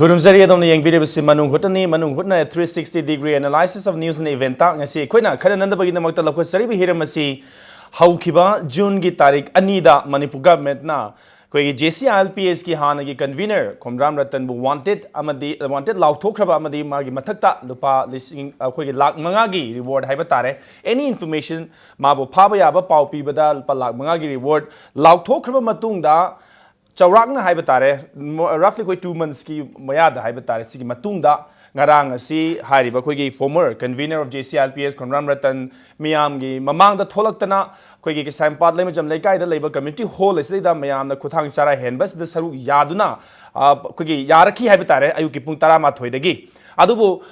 Kurumzari adom na yengbiribasi Manung Hutna 360-degree analysis of news and event ta ngasi koina khanananda bagi namakta lakot saribi hiramasi haukiba June gi tarik anida Manipur government na koi JCILPS ki hana gi convener Khomram Ratan bu wanted lauthokraba amadi magi mathakta lupa listing koi gi lakh manga gi reward haiba tare any information mabu phaba yaba pau pibada lupa lakh manga gi reward lauthokraba matungda Chawrakna haibatare roughly koi 2 months ki mayada haibatare sigi matungda ngarang asi hariba koi gi former convener of JCILPS Khomram Ratan miyam gi mamang da tholaktana koi gi sampat lema jam laikai da leiba community hall isli da mayam na khuthang chara henbas da saru yaduna koi gi yarakhi haibatare ayu ki pung 12 dagi adubu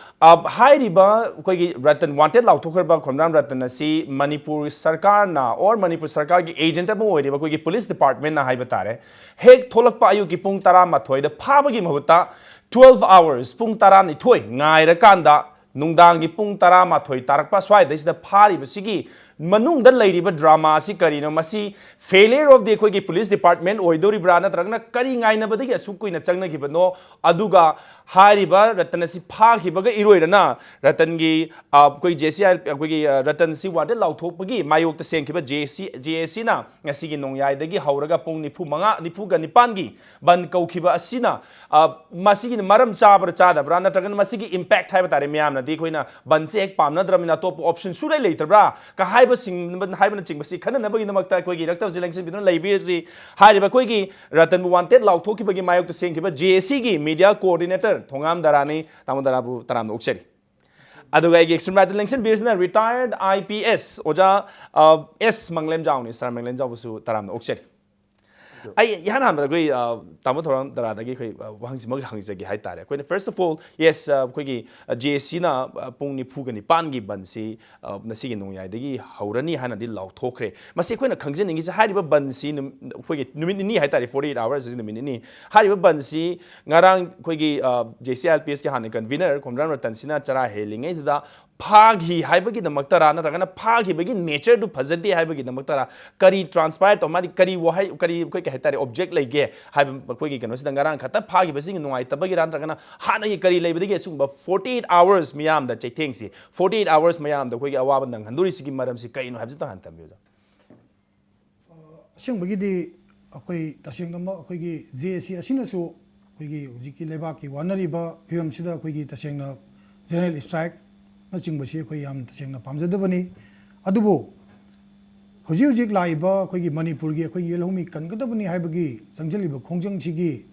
hariba koi gi Ratan wanted lauthokraba Khomram Ratan asi Manipur sarkar na or Manipur sarkar gi agent amo oiriba koi gi police department na haibatare hek tholakpa ayu ki pung 12 da phaba gi mahuta 12 hours pung 12 ngaira kanda nungdang gi pung 12 tarakpa swai da isda phari basigi manung da lairiba drama asi karino masi failure of the koi gi police department oidori brana tragna kari ngaina badagi asu koina changna gi bano aduga hariba Ratan si phagi baga iroirana Ratan gi koi JCI koi gi Ratan si wade lauthopagi mayok ta sengkiba JAC na ngasi gi nongyai dagi hauraga pung nifu ga nipan gi ban kaukiba asina masi gi maram chabra chada brana tragan masi gi impact haiba tare myam na di koina ban se ek pamna dramina top option su lai leitrbra ka haiba sing haiba na ching basi khana na bagi namakta koi gi rakta zilengsin bidon laibi si hariba koi gi Ratan bu wanted lauthokiba gi mayok ta sengkiba JAC gi media coordinator Thongam Darani Tamudarabu Taram Ukseri. Aduga extreme election business retired IPS Oja S Manglem Jawni Sir Manglem Jawsu Taram Ukseri. I Yanan Bagui Tamutoram Daradagi Wangsmug Hangsagi Haitare. First of all, yes, Quigi JSina Pungni Pugani Pangi Bansi Nasigi Nuya Digi Haurani Hanadi Lau Tokre. Masequina Kangsin is a Hariba Bansi Numini Haitari 48 hours in the Minini. Hariba Bansi Narang Quigi JCLPS Hanik convener Khomram Tansina Chara hailing it the Pagi Haibagi the Maktara, not a Pagi begin nature to Pazati Haibagi the Maktara, Kari transpired or Madi Kari Wahai quick object like gay, have quick can was the Garan Kata Pagi basing no Itabagiran Tagana, Hana Kari Labadi but 48 hours Miam that I think 48 hours Miam the quick Awaban and Handurisi Madam Sikaino has the Hanta Muda. Sing Bagidi Akoi Tashingama Quigi ZC Asinasu Quigi Ziki Lebaki Wanariba Pium Sida Quigi Tashina General Strike. Nachingbashi khoi yam tsengna pamjadabani adubo hojik laiba khoi gi Manipur gi khoi yelhomi kangadabani haibagi changjaliba khongjang chigi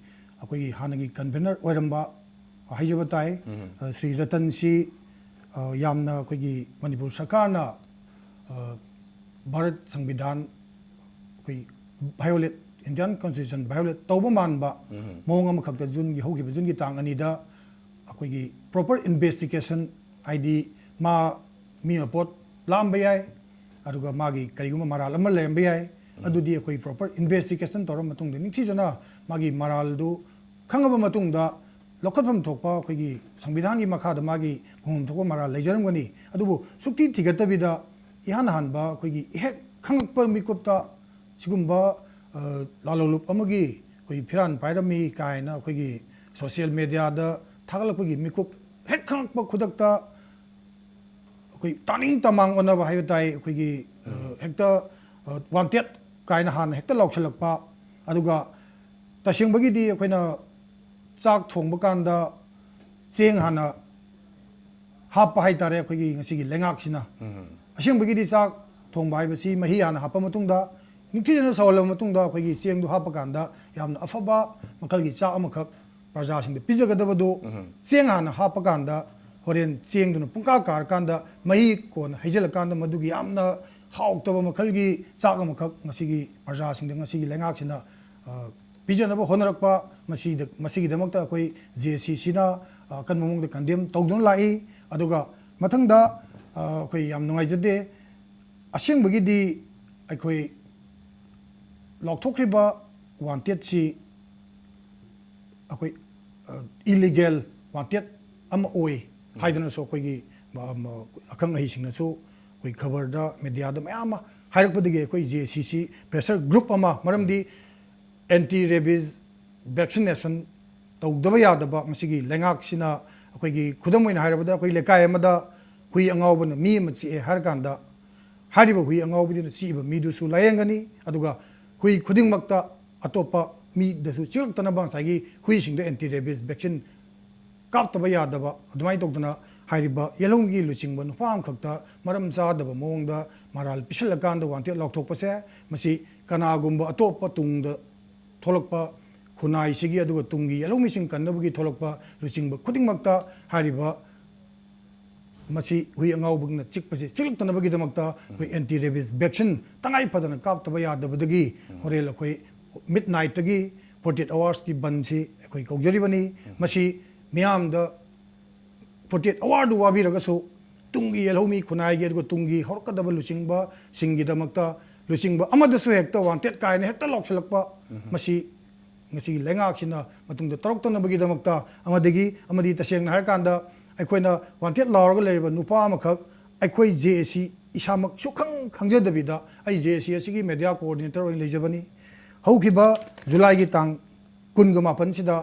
khoi hanagi convener oiramba haijabatai Sri Ratan si yamna khoi gi Manipur sarkar na Bharat Samvidhan khoi violate Indian constitution violate tawba manba mong am khakta jun gi hogi jun gi tang ani da khoi gi proper investigation ID ma mi report lambayai aduga magi kariguma maral ama lembayai adudi koi proper investigation toram matung de nixi jana magi maral du khangaba matung da lokhatpam thokpa koi gi samvidhan gi makha da magi hum thokpa maral lejaram gani adubu sukti thigatabi da ihan hanba koi gi he khangpa mikopta sigumba lalolup amagi koi phiran pairami kaina koi gi social media da thagalakpa gi mikop he khangpa khudakta Taning Tamang on a Hayatai, Quigi Hector wanted kind of hand, Hector Lokshalapa, Aduga, Tashing Bagidi, Quena Sak Tong Bakanda, Sing Hana Hapa Haitare, Quigi, Sigi Lengaxina. Ashing Bagidi Sak Tong Bibasi, Mahian, Hapamatunda, Nikitan Sola Matunda, Quigi, seeing to Hapaganda, Yam Afaba, Makalgi Samakak, Prajas in the Pizagadavado, Sing Hana Hapaganda. Horen seeing to Punka Kanda, Mai Kon, Hazelakanda, Madugi Amna, Hawk to Makalgi, Sakamakak, Masigi, Parjas in the Masigi Langakina, Pigeon of Honorapa, Masigi Demokta, ZC Sina, Kanmung the Condemned, Togdon Lai, Aduga, Matanga, Yam Noizade, Ashing Bagidi, Akoi Loktokriba, wanted si illegal, wanted Oi. Haidana so koi akang hising so koi cover da media da mayama hairakpadige koi JCC pressure group ama maramdi anti rabies vaccination ꯇꯧꯗꯕ ꯌꯥꯗꯕ ꯉꯁꯤꯒꯤ ꯂꯩꯉꯥꯛꯁꯤꯅ ꯑꯩꯈꯣꯏꯒꯤ ꯈꯨꯗꯝ ꯑꯣꯏꯅ ꯍꯥꯏꯔꯕꯗ ꯑꯩꯈꯣꯏ ꯂꯩꯀꯥꯏ ꯑꯃꯗ ꯍꯨꯏ ꯑꯉꯥꯎꯕꯅ ꯃꯤ ꯑꯃ ꯆꯤꯛꯑꯦ ꯍꯥꯏꯔꯀꯥꯟꯗ ꯍꯥꯏꯔꯤꯕ ꯍꯨꯏ ꯑꯉꯥꯎꯕꯗꯨꯅ ꯆꯤꯛꯏꯕ ꯃꯤꯗꯨꯁꯨ ꯂꯥꯌꯦꯡꯒꯅꯤ ꯑꯗꯨꯒ ꯍꯨꯏ ꯈꯨꯗꯤꯡꯃꯛꯇ ꯑꯇꯣꯞꯄ ꯃꯤꯗꯁꯨ ꯆꯤꯛꯂꯛꯇꯅꯕ ꯉꯁꯥꯏꯒꯤ ꯍꯨꯏꯁꯤꯡꯗ ꯑꯦꯟꯇꯤ ꯔꯦꯕꯤꯁ ꯚꯦꯛꯁꯤꯟ ꯀꯥꯞꯇꯕ ꯌꯥꯗꯕ ꯑꯗꯨꯃꯥꯏꯅ ꯇꯧꯗꯅ ꯍꯥꯏꯔꯤꯕ ꯌꯦꯜꯍꯧꯃꯤꯒꯤ ꯂꯨꯆꯤꯡꯕ ꯅꯨꯄꯥ ꯑꯃꯈꯛꯇ ꯃꯔꯝ ꯆꯥꯗꯕ ꯃꯑꯣꯡꯗ ꯃꯔꯥꯜ ꯄꯤꯁꯤꯜꯂꯀꯥꯟꯗ ꯋꯥꯟꯇꯦꯠ ꯂꯥꯎꯊꯣꯛꯄꯁꯦ ꯃꯁꯤ ꯀꯅꯥꯒꯨꯝꯕ ꯑꯇꯣꯞꯄ ꯇꯨꯡꯗ ꯊꯣꯛꯂꯛꯄ ꯈꯨꯟꯅꯥꯏꯁꯤꯒꯤ ꯑꯗꯨꯒ ꯇꯨꯡꯒꯤ ꯌꯦꯜꯍꯧꯃꯤꯁꯤꯡ ꯀꯟꯅꯕꯒꯤ ꯊꯣꯛꯂꯛꯄ ꯂꯨꯆꯤꯡꯕ ꯈꯨꯗꯤꯡꯃꯛꯇ ꯍꯥꯏꯔꯤꯕ ꯃꯁꯤ ꯍꯨꯏ ꯑꯉꯥꯎꯕꯅ ꯆꯤꯛꯄꯁꯤ ꯆꯤꯛꯂꯛꯇꯅꯕꯒꯤꯗꯃꯛꯇ ꯑꯩꯈꯣꯏ ꯑꯦꯟꯇꯤ ꯔꯦꯕꯤꯁ ꯚꯦꯛꯁꯤꯟ ꯇꯉꯥꯏ ꯐꯗꯅ ꯀꯥꯞꯇꯕ ꯌꯥꯗꯕꯗꯒꯤ ꯍꯣꯔꯦꯟ ꯑꯩꯈꯣꯏ ꯃꯤꯗ ꯅꯥꯏꯠꯇꯒꯤ 48 ꯑꯋꯥꯔꯁꯀꯤ ꯕꯟꯁꯤ ꯑꯩꯈꯣꯏ ꯀꯧꯖꯔꯤꯕꯅꯤ ꯃꯁꯤ ꯃꯤꯌꯥꯝꯗ 48 ꯑꯋꯥꯔꯗꯨ ꯋꯥꯕꯤꯔꯒꯁꯨ ꯇꯨꯡꯒꯤ ꯌꯦꯜꯍꯧꯃꯤ ꯈꯨꯟꯅꯥꯏꯒꯤ ꯑꯗꯨꯒ ꯇꯨꯡꯒꯤ ꯍꯧꯔꯛꯀꯗꯕ ꯂꯨꯆꯤꯡꯕꯁꯤꯡꯒꯤꯗꯃꯛꯇ ꯂꯨꯆꯤꯡꯕ ꯑꯃꯗꯁꯨ ꯍꯦꯛꯇ ꯋꯥꯟꯇꯦꯠ ꯀꯥꯏꯅ ꯍꯦꯛꯇ ꯂꯥꯎꯁꯤꯜꯂꯛꯄ ꯃꯁꯤ ꯉꯁꯤꯒꯤ ꯂꯩꯉꯥꯛꯁꯤꯅ ꯃꯇꯨꯡꯗ ꯇꯧꯔꯛꯇꯅꯕꯒꯤꯗꯃꯛꯇ ꯑꯃꯗꯤ ꯇꯁꯦꯡꯅ ꯍꯥꯏꯔꯀꯥꯟꯗ ꯑꯩꯈꯣꯏꯅ ꯋꯥꯟꯇꯦꯠ ꯂꯥꯎꯔꯒ ꯂꯩꯔꯤꯕ ꯅꯨꯄꯥ ꯑꯃꯈꯛ ꯑꯩꯈꯣꯏ ꯖꯦ.ꯑꯦ.ꯁꯤ ꯏꯁꯥꯃꯛ ꯁꯨꯈꯪ ꯈꯪꯖꯗꯕꯤꯗ ꯑꯩ ꯖꯦ.ꯑꯦ.ꯁꯤ ꯑꯁꯤꯒꯤ ꯃꯦꯗꯤꯌꯥ ꯀꯣꯑꯣꯔꯗꯤꯅꯦꯇꯔ ꯑꯣꯏꯅ ꯂꯩꯖꯕꯅꯤ ꯍꯧꯈꯤꯕ ꯖꯨꯂꯥꯏꯒꯤ ꯇꯥꯡ 28ꯁꯤꯗ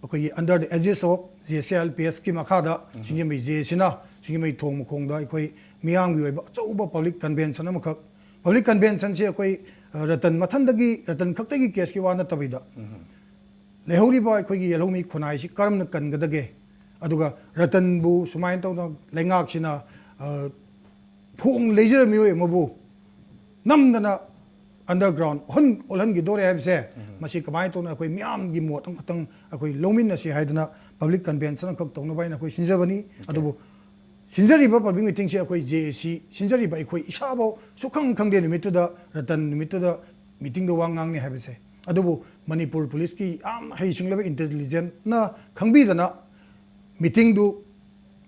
ꯑꯩꯈꯣꯏꯒꯤ ꯑꯟꯗꯔ ꯗ ꯑꯦꯖꯤꯁ ꯑꯣꯐ JCLPSꯀꯤ ꯃꯈꯥꯗ ꯁꯤꯡꯖꯃꯩ ꯖꯦ.ꯑꯦꯁꯤꯅ ꯁꯤꯡꯖꯃꯩ ꯊꯣꯡ ꯃꯈꯣꯡꯗ ꯑꯩꯈꯣꯏ ꯃꯤꯌꯥꯝꯒꯤ ꯑꯣꯏꯕ ꯑꯆꯧꯕ ꯄꯕ꯭ꯂꯤꯛ ꯀꯟꯚꯦꯟꯁꯟ ꯑꯃꯈꯛ ꯄꯕ꯭ꯂꯤꯛ ꯀꯟꯚꯦꯟꯁꯟꯁꯤ ꯑꯩꯈꯣꯏ ꯔꯇꯟ ꯈꯛꯇꯒꯤ ꯀꯦꯁꯀꯤ ꯋꯥ ꯅꯠꯇꯕꯤꯗ ꯂꯩꯍꯧꯔꯤꯕ ꯑꯩꯈꯣꯏꯒꯤ ꯌꯦꯜꯍꯧꯃꯤ ꯈꯨꯟꯅꯥꯏꯁꯤ ꯀꯔꯝꯅ ꯀꯟꯒꯗꯒꯦ ꯑꯗꯨꯒ ꯔꯇꯟꯕꯨ ꯁꯨꯃꯥꯏꯅ ꯇꯧꯅ ꯂꯩꯉꯥꯛꯁꯤꯅ ꯐꯣꯡ ꯂꯩꯖꯔ ꯃꯤꯑꯣꯏ ꯑꯃꯕꯨ ꯅꯝꯗꯅ ꯑꯟꯗꯔꯒ꯭ꯔꯥꯎꯟ ꯑꯣꯜꯍꯟꯈꯤꯗꯣꯔꯦ ꯍꯥꯏꯕꯁꯦ ꯃꯁꯤ ꯀꯃꯥꯏꯅ ꯇꯧꯅ ꯑꯩꯈꯣꯏ ꯃꯤꯌꯥꯝꯒꯤ ꯃꯣꯠ ꯑꯃꯈꯛꯇꯪ ꯑꯩꯈꯣꯏ ꯂꯧꯃꯤꯟꯅꯁꯤ ꯍꯥꯏꯗꯅ ꯄꯕ꯭ꯂꯤꯛ ꯀꯟꯚꯦꯟꯁꯟ ꯑꯃꯈꯛ ꯇꯧꯅꯕ ꯍꯥꯏꯅ ꯑꯩꯈꯣꯏ ꯁꯤꯟꯖꯕꯅꯤ ꯑꯗꯨꯕꯨ ꯁꯤꯟꯖꯔꯤꯕ ꯄꯕ꯭ꯂꯤꯛ ꯃꯤꯇꯤꯡꯁꯤ ꯑꯩꯈꯣꯏ JAC ꯁꯤꯟꯖꯔꯤꯕ ꯑꯩꯈꯣꯏ ꯏꯁꯥꯐꯥꯎ ꯁꯨꯈꯪ ꯈꯪꯗꯦ ꯅꯨꯃꯤꯠꯇꯨꯗ ꯔꯇꯟ ꯅꯨꯃꯤꯠꯇꯨꯗ ꯃꯤꯇꯤꯡꯗ ꯋꯥ ꯉꯥꯡꯅꯤ ꯍꯥꯏꯕꯁꯦ ꯑꯗꯨꯕꯨ ꯃꯅꯤꯄꯨꯔ ꯄꯨꯂꯤꯁꯀꯤ ꯌꯥꯝꯅ ꯍꯩꯁꯤꯡꯂꯕ ꯏꯟꯇꯦꯂꯤꯖꯦꯟꯠꯅ ꯈꯪꯕꯤꯗꯅ ꯃꯤꯇꯤꯡꯗꯨ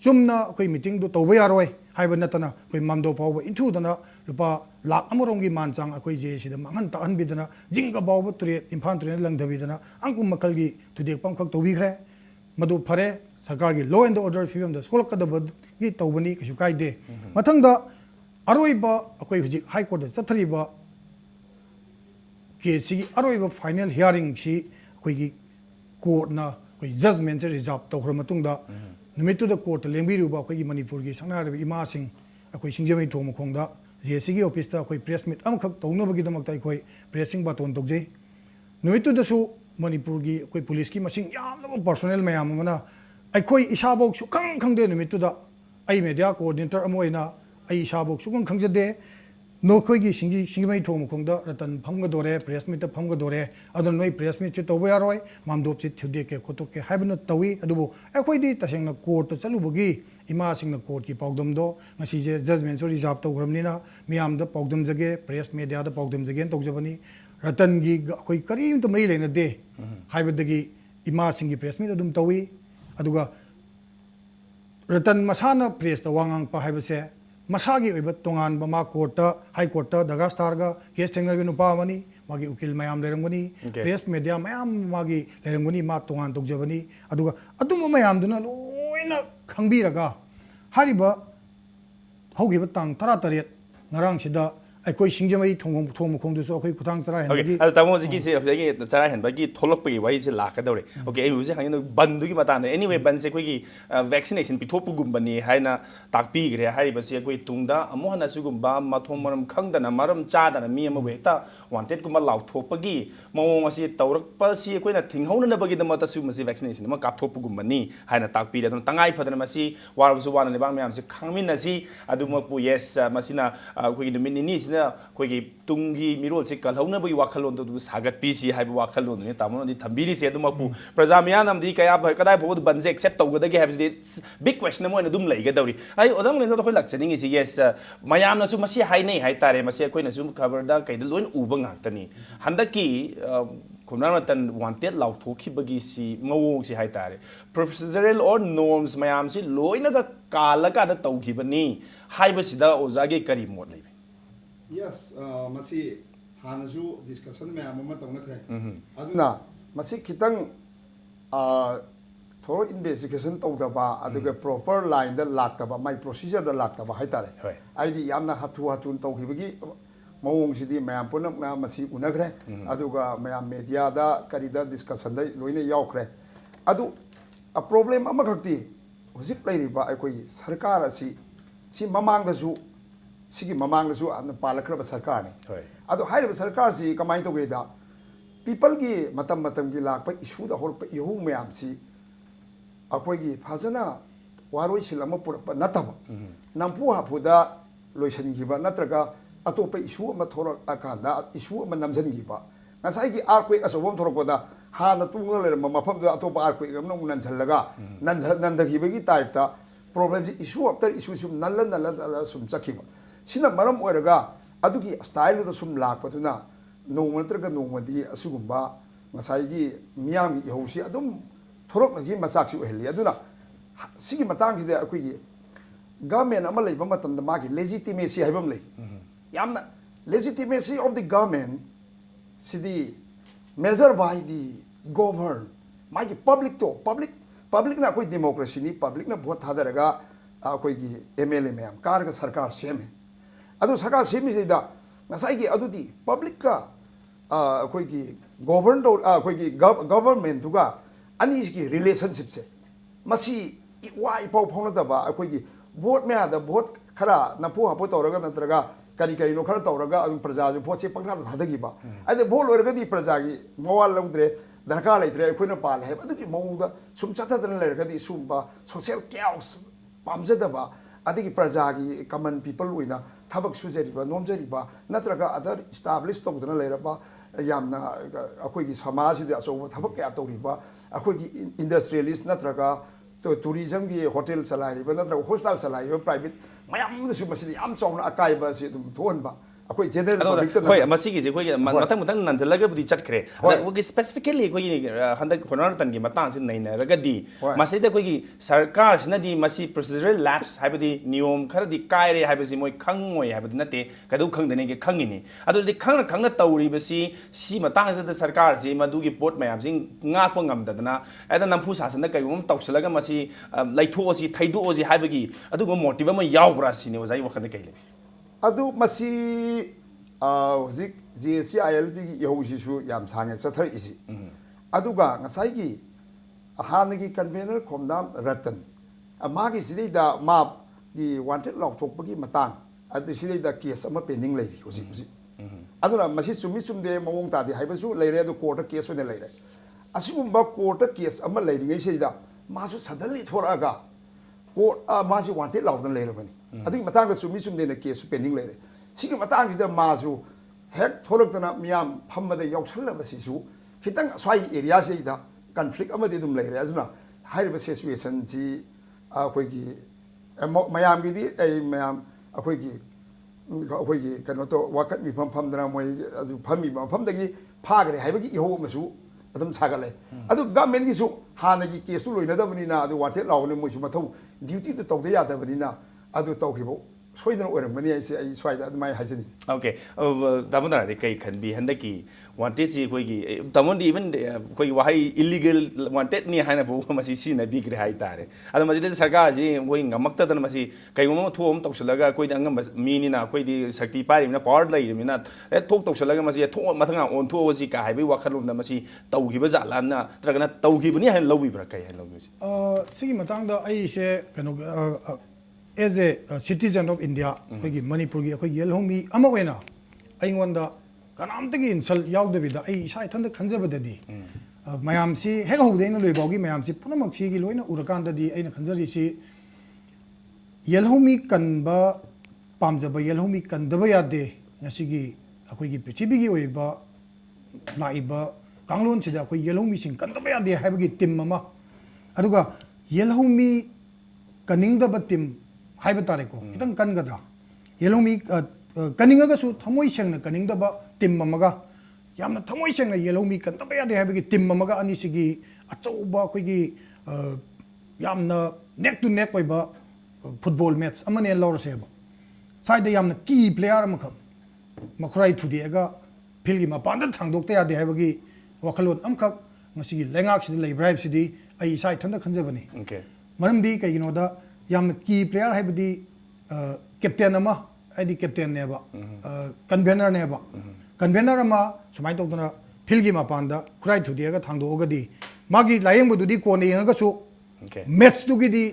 ꯆꯨꯝꯅ ꯑꯩꯈꯣꯏ ꯃꯤꯇꯤꯡꯗꯨ ꯇꯧꯕ ꯌꯥꯔꯣꯏ ꯍꯥꯏꯕ ꯅꯠꯇꯅ ꯑꯩꯈꯣꯏ ꯃꯥꯝꯗꯣ ꯐꯥꯎꯕ ꯏꯟꯊꯨꯗꯅ ꯂꯨꯄꯥ ꯂꯥꯛ 1 मान चांग अखोई JACꯗ मांगन ताहनबिदना जिंग बावब तुरे इम्फाल तुरे लंगधबिदना अंकुम मखलगी तुदेकपम खक तौबिखरे मदु फरे सरकारगी लॉ एंड ऑर्डर फिवमद सोलकदबगी तौबनी कछु कायदे मथंगदा अरोइबा अखोई हुजि हाई कोर्ट चथरिबा केसी अरोइबा फाइनल हियरिंग सी अखोई कोर्टना अखोई जजमेंट से रिजर्व तौखर मतुंगदा नुमितुदा कोर्ट लेंबिरुबा अखोई मणिपुरगी संगनारबा इमासिंग अखोई सिंगजमई थोमखोंगदा JACगी ऑफिसता अखोई प्रेस मीट अमखक तौनबगीदमक्ता अखोई प्रेसिंग बातोन तौजै नुमितुदसु मणिपुरगी अखोई पुलिसकी मसिंग यामना पर्सनल मयाम अमना अखोई इसाबोक सुखंग खंगदे नुमितुदा आई मीडिया कोऑर्डिनेटर अम ओइना आई इसाबोक सुखंग खंगजदे नोखोईगी सिंगमई थोमखोंगदा रतन फमगदोरे प्रेस मीट फमगदोरे अदो नोई प्रेस मीट से तौबो यारोय मामदोपसि थुदेके खोतोके हाइबना तौई अदुबो अखोईदी तसेंगना कोर्ट चलुबगी इमा सिंगना कोर्ट की पाउदमदो ngasi je judgment so reserve tौग्रमनिना मियामदा पाउदम जगे प्रेस मीडिया दा पाउदम जगे तौजबनी रतन गी अखोई करीम त मई लेना दे हाइबदगी इमा सिंगी प्रेस मीट अदुम तौई अदुगा रतन मसाना प्रेस ता वांगांग पा हाइबसे मसागी ओइबा तोंगान बमा कोर्ट हाई कोर्ट दगा स्टारगा केस थेंगरगे नुपा मनी मागी उकिल मयाम लेरंगनी प्रेस मीडिया मयाम मागी लेरंगनी मा तोंगान तौजबनी अदुगा अदुम मयाम दुना लोइना खंगबिरगा हारिबा हौगिबा तांग 38 ngarang sida अखोई सिंगजमई थोमखोंदुसु अखोई खुथांग चरा हेनबगी अल तमो जी से अफलेगी चरा हेनबगी थोलकपगी वाई से लाकदौरे ओके आई हुजे हाइन बंदुगी बताने एनीवे बन से कोई वैक्सीनेशन पिथोपुगुंबनी हाइना ताकपीग्रे हारिबसे अखोई तुंगदा अमोहना सुगुंबा माथोमरम खंगदना मरम चादना मी अमबो हेक्ता वांटेड गुंबा लाउथोपगी मवोंग असि तौरकपसि अखोइना थिंगहौननबगी दमता सु मसि वैक्सीनेशन म कापथोपुगुंबनी हाइना ताकपीरे दम तंगाई फदना मसि वारबसु वाना लेबा म्याम से खांगमिनसि अदुमपु यस मसिना अखोई निमिनिनी कोई तुंगी मिरोल से कलहौनबगी वाखलोन तो सागत पीसी हाइब वाखलोन ने तामोनदि थंबिरी से दुमपु प्रजा मियानमदि कया कदाय फबो Banse accept तौगदगे हाइबदि big question Moin दुम लैगदौरी आई ओजाम लेन तो लक्चनिंग इसी यस मयामनसु मसी हाइनै हाइतारे मसी अखोइनसु खबरदा कैद लोइन उबा ngakतनी हंदकी खुनामतन वांटेड लाउथोखिबगी सी मवोंग सी हाइतारे प्रोसीजरल और नॉर्म्स मयाम सी लोइनगा कालका द तौखिबनी हाइबसिदा ओजागे करी mode लैबे Yes, masi hanasu discussion me amama tawna khai. Aduna masi kitang thoro investigation tawdaba aduga proper line da laktaba my procedure da laktaba haitare. Aidi yamna hatu tawkhibagi ꯃꯑꯣꯡꯁꯤꯗꯤ ꯃꯌꯥꯝ ꯄꯨꯝꯅꯃꯛꯅ ꯃꯁꯤ ꯎꯅꯈ꯭ꯔꯦ ꯑꯗꯨꯒ ꯃꯌꯥꯝ ꯃꯦꯗꯤꯌꯥꯗ ꯀꯔꯤꯗ ꯗꯤꯁꯀꯁꯟꯗ ꯂꯣꯏꯅ ꯌꯥꯎꯈ꯭ꯔꯦ ꯑꯗꯨ ꯄ꯭ꯔꯣꯕ꯭ꯂꯦꯝ ꯑꯃꯈꯛꯇꯤ ꯍꯧꯖꯤꯛ ꯂꯩꯔꯤꯕ ꯑꯩꯈꯣꯏꯒꯤ ꯁꯔꯀꯥꯔ ꯑꯁꯤ ꯁꯤ ꯃꯃꯥꯡꯗꯁꯨ ꯁꯤꯒꯤ ꯃꯃꯥꯡꯗꯁꯨ ꯌꯥꯝꯅ ꯄꯥꯜꯂꯛꯈ꯭ꯔꯕ ꯁꯔꯀꯥꯔꯅꯤ ꯑꯗꯣ ꯍꯥꯏꯔꯤꯕ ꯁꯔꯀꯥꯔꯁꯤ ꯀꯃꯥꯏꯅ ꯇꯧꯒꯦꯗ ꯄꯤꯄꯜꯒꯤ ꯃꯇꯝꯒꯤ ꯂꯥꯛꯄ ꯏꯁꯨꯗ ꯍꯧꯔꯛꯄ ꯏꯍꯨ ꯃꯌꯥꯝꯁꯤ ꯑꯩꯈꯣꯏꯒꯤ ꯐꯖꯅ ꯋꯥꯔꯣꯏꯁꯤꯜ ꯑꯃ ꯄꯨꯔꯛꯄ ꯅꯠꯇꯕ ꯅꯝꯐꯨ ꯍꯥꯐꯨꯗ ꯂꯣꯏꯁꯤꯟꯈꯤꯕ ꯅꯠꯇ꯭ꯔꯒ ꯑꯇꯣꯞꯄ ꯏꯁꯨ ꯑꯃ ꯊꯣꯛꯂꯛꯑꯀꯥꯟꯗ ꯏꯁꯨ ꯑꯃ ꯅꯝꯁꯤꯟꯈꯤꯕ ꯉꯁꯥꯏꯒꯤ ꯑꯥꯔꯀ꯭ꯋꯦꯛ ꯑꯆꯧꯕ ꯑꯃ ꯊꯣꯛꯂꯛꯄꯗ ꯍꯥꯟꯅ ꯇꯨꯡꯗ ꯂꯩꯔꯝꯕ ꯃꯐꯝꯗꯨꯗ ꯑꯇꯣꯞꯄ ꯑꯥꯔꯀ꯭ꯋꯦꯛ ꯑꯃꯅ ꯑꯃꯨꯛ ꯅꯟꯁꯤꯜꯂꯒ ꯅꯟꯊꯈꯤꯕꯒꯤ ꯇꯥꯏꯞꯇ ꯄ꯭ꯔꯣꯕ꯭ꯂꯦꯝꯁꯤ ꯏꯁꯨ ꯑꯐꯇꯔ ꯏꯁꯨ ꯁꯨꯝ ꯅꯜꯂ ꯁꯨꯝ ꯆꯠꯈꯤꯕ ꯁꯤꯅ ꯃꯔꯝ ꯑꯣꯏꯔꯒ ꯑꯗꯨꯒꯤ ꯁ꯭ꯇꯥꯏꯜꯗꯨꯗ ꯁꯨꯝ ꯂꯥꯛꯄꯗꯨꯅ ꯅꯣꯡꯃ ꯅꯠꯇ꯭ꯔꯒ ꯅꯣꯡꯃꯗꯤ ꯑꯁꯤꯒꯨꯝꯕ ꯉꯁꯥꯏꯒꯤ ꯃꯤꯌꯥꯝꯒꯤ ꯏꯍꯧꯁꯤ ꯑꯗꯨꯝ ꯊꯣꯔꯛꯅꯒꯤ ꯃꯆꯥꯛꯁꯤ ꯑꯣꯏꯍꯜꯂꯤ ꯑꯗꯨꯅ ꯁꯤꯒꯤ ꯃꯇꯥꯡꯁꯤꯗ ꯑꯩꯈꯣꯏꯒꯤ ꯒꯚꯔꯟꯃꯦꯟ ꯑꯃ ꯂꯩꯕ ꯃꯇꯝꯗ ꯃꯥꯒꯤ ꯂꯦꯖꯤꯇꯤꯃꯦꯁꯤ ꯍꯥꯏꯕ ꯑꯃ ꯂꯩ ꯌꯥꯝꯅ ꯂꯦꯖꯤꯇꯤꯃꯦꯁꯤ ꯑꯣꯐ ꯗꯤ ꯒꯚꯔꯟꯃꯦꯟ ꯁꯤꯗꯤ ꯃꯦꯖꯔ ꯕꯥꯏ ꯗꯤ ꯒꯣꯚꯔꯟ ꯃꯥꯒꯤ ꯄꯕ꯭ꯂꯤꯛꯅ ꯑꯩꯈꯣꯏ ꯗꯦꯃꯣꯀ꯭ꯔꯦꯁꯤꯅꯤ ꯄꯕ꯭ꯂꯤꯛꯅ ꯚꯣꯠ ꯊꯥꯗꯔꯒ ꯑꯩꯈꯣꯏꯒꯤ MLA ꯃꯌꯥꯝ ꯀꯥꯔꯒ ꯁꯔꯀꯥꯔ ꯁꯦꯝꯃꯦ ꯑꯗꯨ ꯁꯔꯀꯥꯔ ꯁꯦꯝꯃꯤꯁꯤꯗ ꯉꯁꯥꯏꯒꯤ ꯑꯗꯨꯗꯤ ꯄꯕ꯭ꯂꯤꯛꯀ ꯑꯩꯈꯣꯏꯒꯤ ꯑꯩꯈꯣꯏꯒꯤ ꯒꯚꯔꯟꯃꯦꯟꯇꯨꯒ ꯑꯅꯤꯁꯤꯒꯤ ꯔꯤꯂꯦꯁꯟꯁꯤꯞꯁꯦ ꯃꯁꯤ ꯏꯋꯥ ꯏꯄꯥꯎ ꯐꯥꯎꯅꯗꯕ ꯑꯩꯈꯣꯏꯒꯤ ꯚꯣꯠ ꯃꯌꯥꯗ ꯚꯣꯠ ꯈꯔ ꯅꯝꯐꯨ ꯍꯥꯐꯨ ꯇꯧꯔꯒ ꯅꯠꯇ꯭ꯔꯒ ꯀꯔꯤꯅꯣ ꯈꯔ ꯇꯧꯔꯒ ꯑꯗꯨꯝ ꯄ꯭ꯔꯖꯥꯁꯨ ꯚꯣꯠꯁꯦ ꯄꯪꯊꯥꯗ ꯊꯥꯗꯈꯤꯕ ꯑꯗꯩ ꯚꯣꯠ ꯂꯣꯏꯔꯒꯗꯤ ꯄ꯭ꯔꯖꯥꯒꯤ ꯃꯋꯥ ꯂꯧꯗ꯭ꯔꯦ ꯗꯔꯀꯥꯔ ꯂꯩꯇ꯭ꯔꯦ ꯑꯩꯈꯣꯏꯅ ꯄꯥꯜꯂꯦ ꯍꯥꯏꯕ ꯑꯗꯨꯒꯤ ꯃꯑꯣꯡꯗ ꯁꯨꯝ ꯆꯠꯊꯗꯅ ꯂꯩꯔꯒꯗꯤ ꯁꯨꯝꯕ ꯁꯣꯁꯤꯌꯦꯜ ꯀꯦꯌꯥꯎꯁ ꯄꯥꯝꯖꯗꯕ ꯑꯗꯒꯤ ꯄ꯭ꯔꯖꯥꯒꯤ ꯀꯃꯟ ꯄꯤꯄꯜ ꯑꯣꯏꯅ ꯊꯕꯛ ꯁꯨꯖꯔꯤꯕ ꯅꯣꯝꯖꯔꯤꯕ ꯅꯠꯇ꯭ꯔꯒ ꯑꯗꯔ ꯏꯁꯇꯥꯕ꯭ꯂꯤꯁ ꯇꯧꯗꯅ ꯂꯩꯔꯕ ꯌꯥꯝꯅ ꯑꯩꯈꯣꯏꯒꯤ ꯁꯃꯥꯖꯁꯤꯗ ꯑꯆꯧꯕ ꯊꯕꯛ ꯀꯌꯥ ꯇꯧꯔꯤꯕ ꯑꯩꯈꯣꯏꯒꯤ ꯏꯟꯗꯁꯇ꯭ꯔꯤꯌꯦꯂꯤꯁ ꯅꯠꯇ꯭ꯔꯒ ꯇꯨꯔꯤꯖꯝꯒꯤ ꯍꯣꯇꯦꯜ ꯆꯂꯥꯏꯔꯤꯕ ꯅꯠꯇ꯭ꯔꯒ ꯍꯣꯁꯄꯤꯇꯥꯜ ꯆꯂꯥꯏꯔꯤꯕ ꯄ꯭ꯔꯥꯏꯚꯦꯠ ꯃꯌꯥꯝ ꯑꯃꯗꯁꯨ ꯃꯁꯤꯗ ꯌꯥꯝ ꯆꯥꯎꯅ ꯑꯀꯥꯏꯕ ꯑꯁꯤ ꯑꯗꯨꯝ ꯊꯣꯛꯍꯟꯕ ꯑꯩꯈꯣꯏ ꯖꯦꯅꯔꯦꯜ ꯄꯕ꯭ꯂꯤꯛꯇ ꯍꯣꯏ ꯃꯁꯤꯒꯤꯁꯦ ꯑꯩꯈꯣꯏꯒꯤ ꯃꯊꯪ ꯅꯟꯖꯜꯂꯒꯕꯨꯗꯤ ꯆꯠꯈ꯭रे ꯑꯗ ꯑꯩꯈꯣꯏꯒꯤ ꯁ꯭ꯄꯦꯁꯤꯐꯤꯀꯦꯜꯂꯤ ꯑꯩꯈꯣꯏꯒꯤ ꯍꯟꯗꯛ ꯍꯣꯠꯅꯔꯇꯟꯒꯤ ꯃꯇꯥꯡꯁꯤ ꯅꯩꯅꯔꯒꯗꯤ ꯃꯁꯤꯗ ꯑꯩꯈꯣꯏꯒꯤ ꯁꯔꯀꯥꯔꯁꯤꯅꯗꯤ ꯃꯁꯤ ꯄ꯭ꯔꯣꯁꯤꯖꯔꯦꯜ ꯂꯦꯞꯁ ꯍꯥꯏꯕꯗꯤ ꯅꯤꯌꯣꯝ ꯈꯔꯗꯤ ꯀꯥꯏꯔꯦ ꯍꯥꯏꯕꯁꯤ ꯃꯣꯏ ꯈꯪꯉꯣꯏ ꯍꯥꯏꯕꯗꯤ ꯅꯠꯇꯦ ꯀꯩꯗꯧ ꯈꯪꯗꯅꯤꯒꯦ ꯈꯪꯉꯤꯅꯤ ꯑꯗꯨꯗꯤ ꯈꯪꯅ ꯇꯧꯔꯤꯕꯁꯤ ꯁꯤ ꯃꯇꯥꯡꯁꯤꯗ ꯁꯔꯀꯥꯔꯁꯤ ꯃꯗꯨꯒꯤ ꯄꯣꯠ ꯃꯌꯥꯝꯁꯤ ꯉꯥꯛꯄ ꯉꯝꯗꯗꯅ ꯍꯦꯛꯇ ꯅꯝꯐꯨ ꯁꯥꯁꯟꯗ ꯀꯩꯒꯨꯝꯕ ꯑꯃ ꯇꯧꯁꯤꯜꯂꯒ ꯃꯁꯤ ꯂꯩꯊꯣꯛꯑꯁꯤ ꯊꯩꯗꯣꯛꯑꯁꯤ ꯍꯥꯏꯕꯒꯤ ꯑꯗꯨꯒꯨꯝꯕ ꯃꯣꯇꯤꯕ ꯑꯃ ꯌꯥꯎꯕ꯭ꯔꯥ ꯁꯤꯅꯤ ꯑꯣꯖꯥꯒꯤ ꯋꯥꯈꯜꯗ ꯀꯩ ꯂꯩ ꯑꯗꯨ ꯃꯁꯤ ꯍꯧꯖꯤꯛ GSC-ILPꯒꯤ ꯏꯍꯧꯁꯤꯁꯨ ꯌꯥꯝ ꯁꯥꯡꯅ ꯆꯠꯊꯔꯛꯏꯁꯤ ꯑꯗꯨꯒ ꯉꯁꯥꯏꯒꯤ ꯍꯥꯟꯅꯒꯤ ꯀꯟꯚꯦꯅꯔ ꯈꯣꯝꯅꯥꯝ ꯔꯇꯟ ꯃꯥꯒꯤ ꯁꯤꯗꯩꯗ ꯃꯥꯒꯤ ꯋꯥꯟꯇꯦꯠ ꯂꯥꯎꯊꯣꯛꯄꯒꯤ ꯃꯇꯥꯡ ꯑꯗꯨ ꯁꯤꯗꯩꯗ ꯀꯦꯁ ꯑꯃ ꯄꯦꯟꯗꯤꯡ ꯂꯩꯔꯤ ꯍꯧꯖꯤꯛ ꯑꯗꯨꯅ ꯃꯁꯤ ꯆꯨꯝꯃꯤ ꯆꯨꯝꯗꯦ ꯃꯑꯣꯡ ꯇꯥꯗꯦ ꯍꯥꯏꯕꯁꯨ ꯂꯩꯔꯦ ꯑꯗꯨ ꯀꯣꯔꯠꯇ ꯀꯦꯁ ꯑꯣꯏꯅ ꯂꯩꯔꯦ ꯑꯁꯤꯒꯨꯝꯕ ꯀꯣꯔꯠꯇ ꯀꯦꯁ ꯑꯃ ꯂꯩꯔꯤꯉꯩꯁꯤꯗ ꯃꯥꯁꯨ ꯁꯗꯟꯂꯤ ꯊꯣꯔꯛꯑꯒ ꯀꯣꯔꯠ ꯃꯥꯁꯤ ꯋꯥꯟꯇꯦꯠ ꯂꯥꯎꯗꯅ ꯂꯩꯔꯕꯅꯤ ꯑꯗꯨꯒꯤ ꯃꯇꯥꯡꯗ ꯆꯨꯝꯃꯤ ꯆꯨꯝꯗꯦꯅ ꯀꯦꯁꯁꯨ ꯄꯦꯟꯗꯤꯡ ꯂꯩꯔꯦ ꯁꯤꯒꯤ ꯃꯇꯥꯡꯁꯤꯗ ꯃꯥꯁꯨ ꯍꯦꯛ ꯊꯣꯛꯂꯛꯇꯅ ꯃꯤꯌꯥꯝ ꯐꯝꯕꯗ ꯌꯥꯎꯁꯜꯂꯕꯁꯤꯁꯨ ꯈꯤꯇꯪ ꯁ꯭ꯋꯥꯏꯒꯤ ꯑꯦꯔꯤꯌꯥꯁꯤꯗ ꯀꯟꯐ꯭ꯂꯤꯛ ꯑꯃꯗꯤ ꯑꯗꯨꯝ ꯂꯩꯔꯦ ꯑꯗꯨꯅ ꯍꯥꯏꯔꯤꯕ ꯁꯤꯆꯨꯋꯦꯁꯟꯁꯤ ꯑꯩꯈꯣꯏꯒꯤ ꯃꯌꯥꯝꯒꯤꯗꯤ ꯃꯌꯥꯝ ꯑꯩꯈꯣꯏꯒꯤ ꯀꯩꯅꯣ ꯇꯧ ꯋꯥꯀꯠ ꯃꯤꯐꯝ ꯐꯝꯗꯅ ꯃꯣꯏ ꯑꯗꯨ ꯐꯝꯃꯤꯕ ꯃꯐꯝꯗꯒꯤ ꯐꯥꯈ꯭ꯔꯦ ꯍꯥꯏꯕꯒꯤ ꯏꯍꯧ ꯑꯃꯁꯨ ꯑꯗꯨꯝ ꯁꯥꯒꯠꯂꯦ ꯑꯗꯨ ꯒꯚꯔꯟꯃꯦꯟꯠꯒꯤꯁꯨ ꯍꯥꯟꯅꯒꯤ ꯀꯦꯁꯇꯨ ꯂꯣꯏꯅꯗꯕꯅꯤ나 ꯑꯗꯨ ꯋꯥꯟꯇꯦꯠ ꯂꯥꯎꯕꯅꯤ ꯃꯣꯏꯁꯨ ꯃꯊꯧ ꯗ꯭ꯌꯨꯇꯤꯗꯨ ꯇꯧꯗ ꯌꯥꯗꯕꯅꯤꯅ ꯑꯗꯨ ꯇꯧꯈꯤꯕ ꯁꯣꯏꯗꯅ ꯑꯣꯏꯔꯝꯒꯅꯤ ꯑꯩꯁꯦ ꯑꯩ ꯁ꯭ꯋꯥꯏꯗ ꯑꯗꯨꯃꯥꯏꯅ ꯍꯥꯏꯖꯅꯤꯡꯉꯤ ओके तामोदनादि कई खनबी हंदकी वांटेड सी कोई तामोदी इवन कोई वहाई इलीगल वांटेड नि हाना बो मसी सी न बिग्रे हाई तारे अद मजिद सरकार जी कोई ngमक्तदन मसी कईगुम थोम तौसलगा कोई अंगम मीनिना कोई दी शक्ति पारिमिना पावर लैरिमिना ए थोक तौसलगा मसी थो मथंगा ओन थोसी का हाइबे वाखलोमना मसी तौगिबा जालाना त्रगना तौगिबनी हान लौबिब्रा कई हान लौबिस सिगी मतंगदा अइसे कनो as a citizen of India अखोगी मणिपुर की अखोगी येलहोमी अमा ओइना अइंगोंदा कनामतगी इंसल यावदबिदा अइ इसा इथंद खंजबददी मयामसी हेग होगदेना लोइबावगी मयामसी पुनमक्सीगी लोइना उरकांददी अइना खंजरिसी येलहोमी कनबा पामजबा येलहोमी कनदबा यादे नसिगी अखोगी पृथ्वीगी ओइबा लाइबा कांगलोन सिदा अखोई येलहोमी सिंग कनदबा यादे हाइबगी टीम अमा अदुगा येलहोमी कनिंगदबा टीम हाइब तारेको खितंग कनगद्रा येलहोमी कनिंगगसु थमोई सेंगना कनिंगदबा टीम अमगा यामना थमोई सेंगना येलहोमी कनदबा यादे हाइबगी टीम अमगा अनिसिगी अचौबा अखोगी यामना नेक टू नेक ओइबा फुटबॉल मैच अमने लौरसेबा साइड यामना की प्लेयर अमख मखराई थुदिएगा फिल्गी मपानदा थांगदोक्ता यादे हाइबगी वखलोन अमखक ngasiगी lengak sidi leibrai sidi ai sai thanda khanjabani okay मरमदी कईगिनोदा यामना की प्लेयर हाइबदी कैप्टन अमा ꯑꯩꯗꯤ ꯀꯦꯞꯇꯦꯟꯅꯦꯕ ꯀꯟꯚꯦꯅꯔꯅꯦꯕ ꯀꯟꯚꯦꯅꯔ ꯑꯃ ꯁꯨꯃꯥꯏꯅ ꯇꯧꯗꯅ ꯐꯤꯜꯒꯤ ꯃꯄꯥꯟꯗ ꯈꯨꯔꯥꯏ ꯊꯨꯗꯦꯛꯑꯒ ꯊꯥꯡꯗꯣꯛꯑꯒꯗꯤ ꯃꯥꯒꯤ ꯂꯥꯌꯦꯡꯕꯗꯨꯗꯤ ꯀꯣꯟꯅ ꯌꯦꯡꯉꯒꯁꯨ ꯃꯦꯠꯁꯇꯨꯒꯤꯗꯤ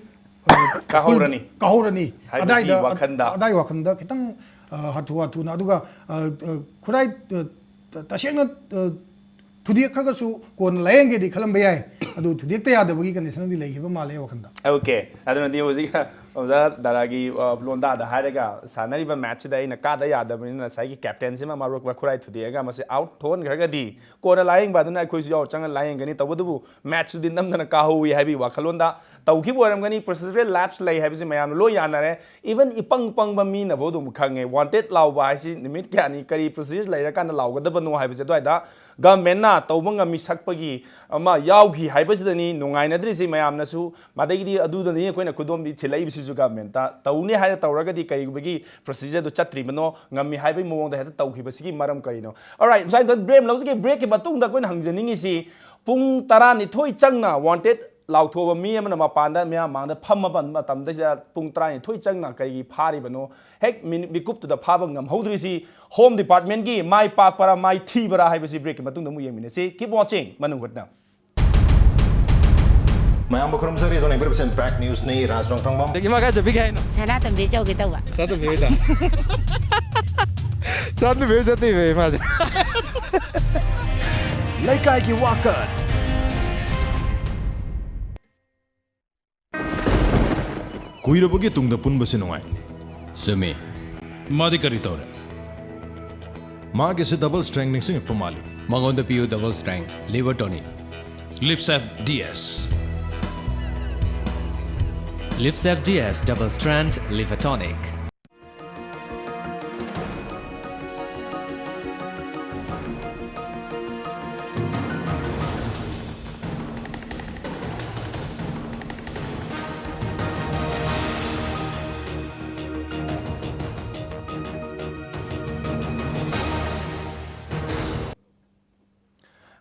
ꯀꯥꯍꯧꯔꯅꯤ ꯑꯗꯥꯏ ꯋꯥꯈꯜꯗ ꯈꯤꯇꯪ ꯍꯥꯊꯨꯅ ꯑꯗꯨꯒ ꯈꯨꯔꯥꯏ ꯇꯁꯦꯡꯅ ꯊꯨꯗꯦꯛꯈ꯭ꯔꯒꯁꯨ ꯀꯣꯟꯅ ꯂꯥꯌꯦꯡꯒꯦꯗꯤ ꯈꯜꯂꯝꯕ ꯌꯥꯏ ꯑꯗꯨ ꯊꯨꯗꯦꯛꯇ ꯌꯥꯗꯕꯒꯤ ꯀꯟꯗꯤꯁꯟꯗꯤ ꯂꯩꯈꯤꯕ ꯃꯥꯜꯂꯦ ꯋꯥꯈꯜꯗ ꯑꯣꯀꯦ ꯑꯗꯨꯅꯗꯤ ꯍꯧꯖꯤꯛ ꯑꯣꯖꯥ ꯗꯥꯔꯥꯒꯤ ꯂꯣꯟꯗꯥꯗ ꯍꯥꯏꯔꯒ ꯁꯥꯟꯅꯔꯤꯕ ꯃꯦꯠꯁꯁꯤꯗ ꯑꯩꯅ ꯀꯥꯗ ꯌꯥꯗꯕꯅꯤꯅ ꯉꯁꯥꯏꯒꯤ ꯀꯦꯞꯇꯦꯟꯁꯤꯃ ꯃꯔꯨꯞ ꯈꯨꯔꯥꯏ ꯊꯨꯗꯦꯛꯑꯒ ꯃꯁꯤ ꯑꯥꯎꯠ ꯊꯣꯛꯍꯟꯈ꯭ꯔꯒꯗꯤ ꯀꯣꯟꯅ ꯂꯥꯌꯦꯡꯕ ꯑꯗꯨꯅ ꯑꯩꯈꯣꯏꯁꯨ ꯌꯥꯎꯔ ꯆꯪꯉ ꯂꯥꯌꯦꯡꯒꯅꯤ ꯇꯧꯕꯇꯕꯨ ꯃꯦꯠꯁꯇꯨꯗꯤ ꯅꯝꯗꯅ ꯀꯥꯍꯧꯋꯤ ꯍꯥꯏꯕꯒꯤ ꯋꯥꯈꯜꯂꯣꯟꯗ ꯇꯧꯈꯤꯕ ꯑꯣꯏꯔꯝꯒꯅꯤ ꯄ꯭ꯔꯣꯁꯤꯖꯔꯦꯜ ꯂꯦꯞꯁ ꯂꯩ ꯍꯥꯏꯕꯁꯤ ꯃꯌꯥꯝꯅ ꯂꯣꯏ ꯌꯥꯅꯔꯦ ꯏꯚꯟ ꯏꯄꯪ ꯄꯪꯕ ꯃꯤꯅꯐꯥꯎ ꯑꯗꯨꯝ ꯈꯪꯉꯦ ꯋꯥꯟꯇꯦꯗ ꯂꯥꯎꯕ ꯍꯥꯏꯁꯤ ꯅꯨꯃꯤꯠ ꯀꯌꯥꯅꯤ ꯀꯔꯤ ꯄ꯭ꯔꯣꯁꯤꯖꯔ ꯂꯩꯔꯀꯥꯟꯗ ꯂꯥꯎꯒꯗꯕꯅꯣ ꯍꯥꯏꯕꯁꯦ ꯑꯗꯨꯋꯥꯏꯗ ꯒꯃꯦꯟꯅ ꯇꯧꯕ ꯉꯝꯃꯤ ꯁꯛꯄꯒꯤ ꯑꯃ ꯌꯥꯎꯈꯤ ꯍꯥꯏꯕꯁꯤꯗꯅꯤ ꯅꯨꯡꯉꯥꯏꯅꯗ꯭ꯔꯤꯁꯤ ꯃꯌꯥꯝꯅꯁꯨ ꯃꯗꯒꯤꯗꯤ ꯑꯗꯨꯗꯅꯤ ꯑꯩꯈꯣꯏꯅ ꯈꯨꯗꯣꯝꯕꯤ ꯊꯤꯜꯂꯛꯏꯕꯁꯤꯁꯨ ꯒꯃꯦꯟꯇ ꯇꯧꯅꯤ ꯍꯥꯏꯅ ꯇꯧꯔꯒꯗꯤ ꯀꯩꯒꯨꯝꯕꯒꯤ ꯄ꯭ꯔꯣꯁꯤꯖꯔꯗꯨ ꯆꯠꯇ꯭ꯔꯤꯕꯅꯣ ꯉꯝꯃꯤ ꯍꯥꯏꯕꯒꯤ ꯃꯑꯣꯡꯗ ꯍꯦꯛꯇ ꯇꯧꯈꯤꯕꯁꯤꯒꯤ ꯃꯔꯝ ꯀꯔꯤꯅꯣ ꯑꯣꯜꯔꯥꯏꯠ ꯉꯁꯥꯏ ꯕ꯭ꯔꯦꯛ ꯂꯧꯖꯒꯦ ꯕ꯭ꯔꯦꯛꯀꯤ ꯃꯇꯨꯡꯗ ꯑꯩꯈꯣꯏꯅ ꯍꯪꯖꯅꯤꯡꯉꯤꯁꯤ ꯄꯨꯡ 12 ꯆꯪꯅ ꯋꯥꯟꯇꯦꯗ ꯂꯥꯎꯊꯣꯛꯑꯕ ꯃꯤ ꯑꯃꯅ ꯃꯄꯥꯟꯗ ꯃꯌꯥꯝ ꯃꯥꯡꯗ ꯐꯝꯃꯕ ꯃꯇꯝꯗꯁꯤꯗ ꯄꯨꯡ 12 ꯆꯪꯅ ꯀꯩꯒꯤ ꯐꯥꯔꯤꯕꯅꯣ ꯍꯦꯛ ꯃꯤꯀꯨꯞꯇꯨꯗ ꯐꯥꯕ ꯉꯝꯍꯧꯗ꯭ꯔꯤꯁꯤ ꯍꯣꯝ ꯗꯤꯄꯥꯔꯠꯃꯦꯟꯒꯤ ꯃꯥꯏ ꯄꯥꯛꯄꯔꯥ ꯃꯥꯏ ꯊꯤꯕꯔꯥ ꯍꯥꯏꯕꯁꯤ ꯕ꯭ꯔꯦꯛꯀꯤ ꯃꯇꯨꯡꯗ ꯑꯃꯨꯛ ꯌꯦꯡꯃꯤꯟꯅꯁꯤ ꯀꯤꯞ ꯋꯥꯆꯤꯡ ꯃꯅꯨꯡ ꯍꯨꯠꯅ ꯃꯌꯥꯝꯕ ꯈꯨꯔꯨꯝꯖꯔꯤ ꯑꯗꯨꯅ 100% ꯏꯝꯄꯦꯛ ꯅ꯭ꯌꯨꯁꯅꯤ ꯔꯥꯖꯔꯣꯡ ꯊꯪꯕꯝ ꯗꯒꯤ ꯃꯥ ꯀꯥꯏ ꯆꯠꯄꯤꯒꯦ ꯍꯥꯏꯅꯣ ꯁꯅꯥꯇꯣꯝꯕꯤ ꯆꯧꯒꯦ ꯇꯧꯕ ꯆꯠꯇꯕꯤꯗ ꯆꯠꯇꯕꯤ ꯃꯥꯁꯦ ꯂꯩꯀꯥꯏꯒꯤ ꯋꯥꯀꯠ ꯀꯨꯏꯔꯕꯒꯤ ꯇꯨꯡꯗ ꯄꯨꯟꯕꯁꯤ ꯅꯨꯡꯉꯥꯏ ꯆꯨꯝꯃꯤ ꯃꯥꯗꯤ ꯀꯔꯤ ꯇꯧꯔꯦ ꯃꯥꯒꯤꯁꯤ ꯗꯕꯜ ꯁ꯭ꯇꯔꯦꯡ ꯅꯤꯡꯁꯤꯡꯉꯛꯄ ꯃꯥꯜꯂꯤ ꯃꯉꯣꯟꯗ ꯄꯤꯌꯨ double strand liver tonic Lipsap DS. Lipsap DS Double Strand Liver Tonic.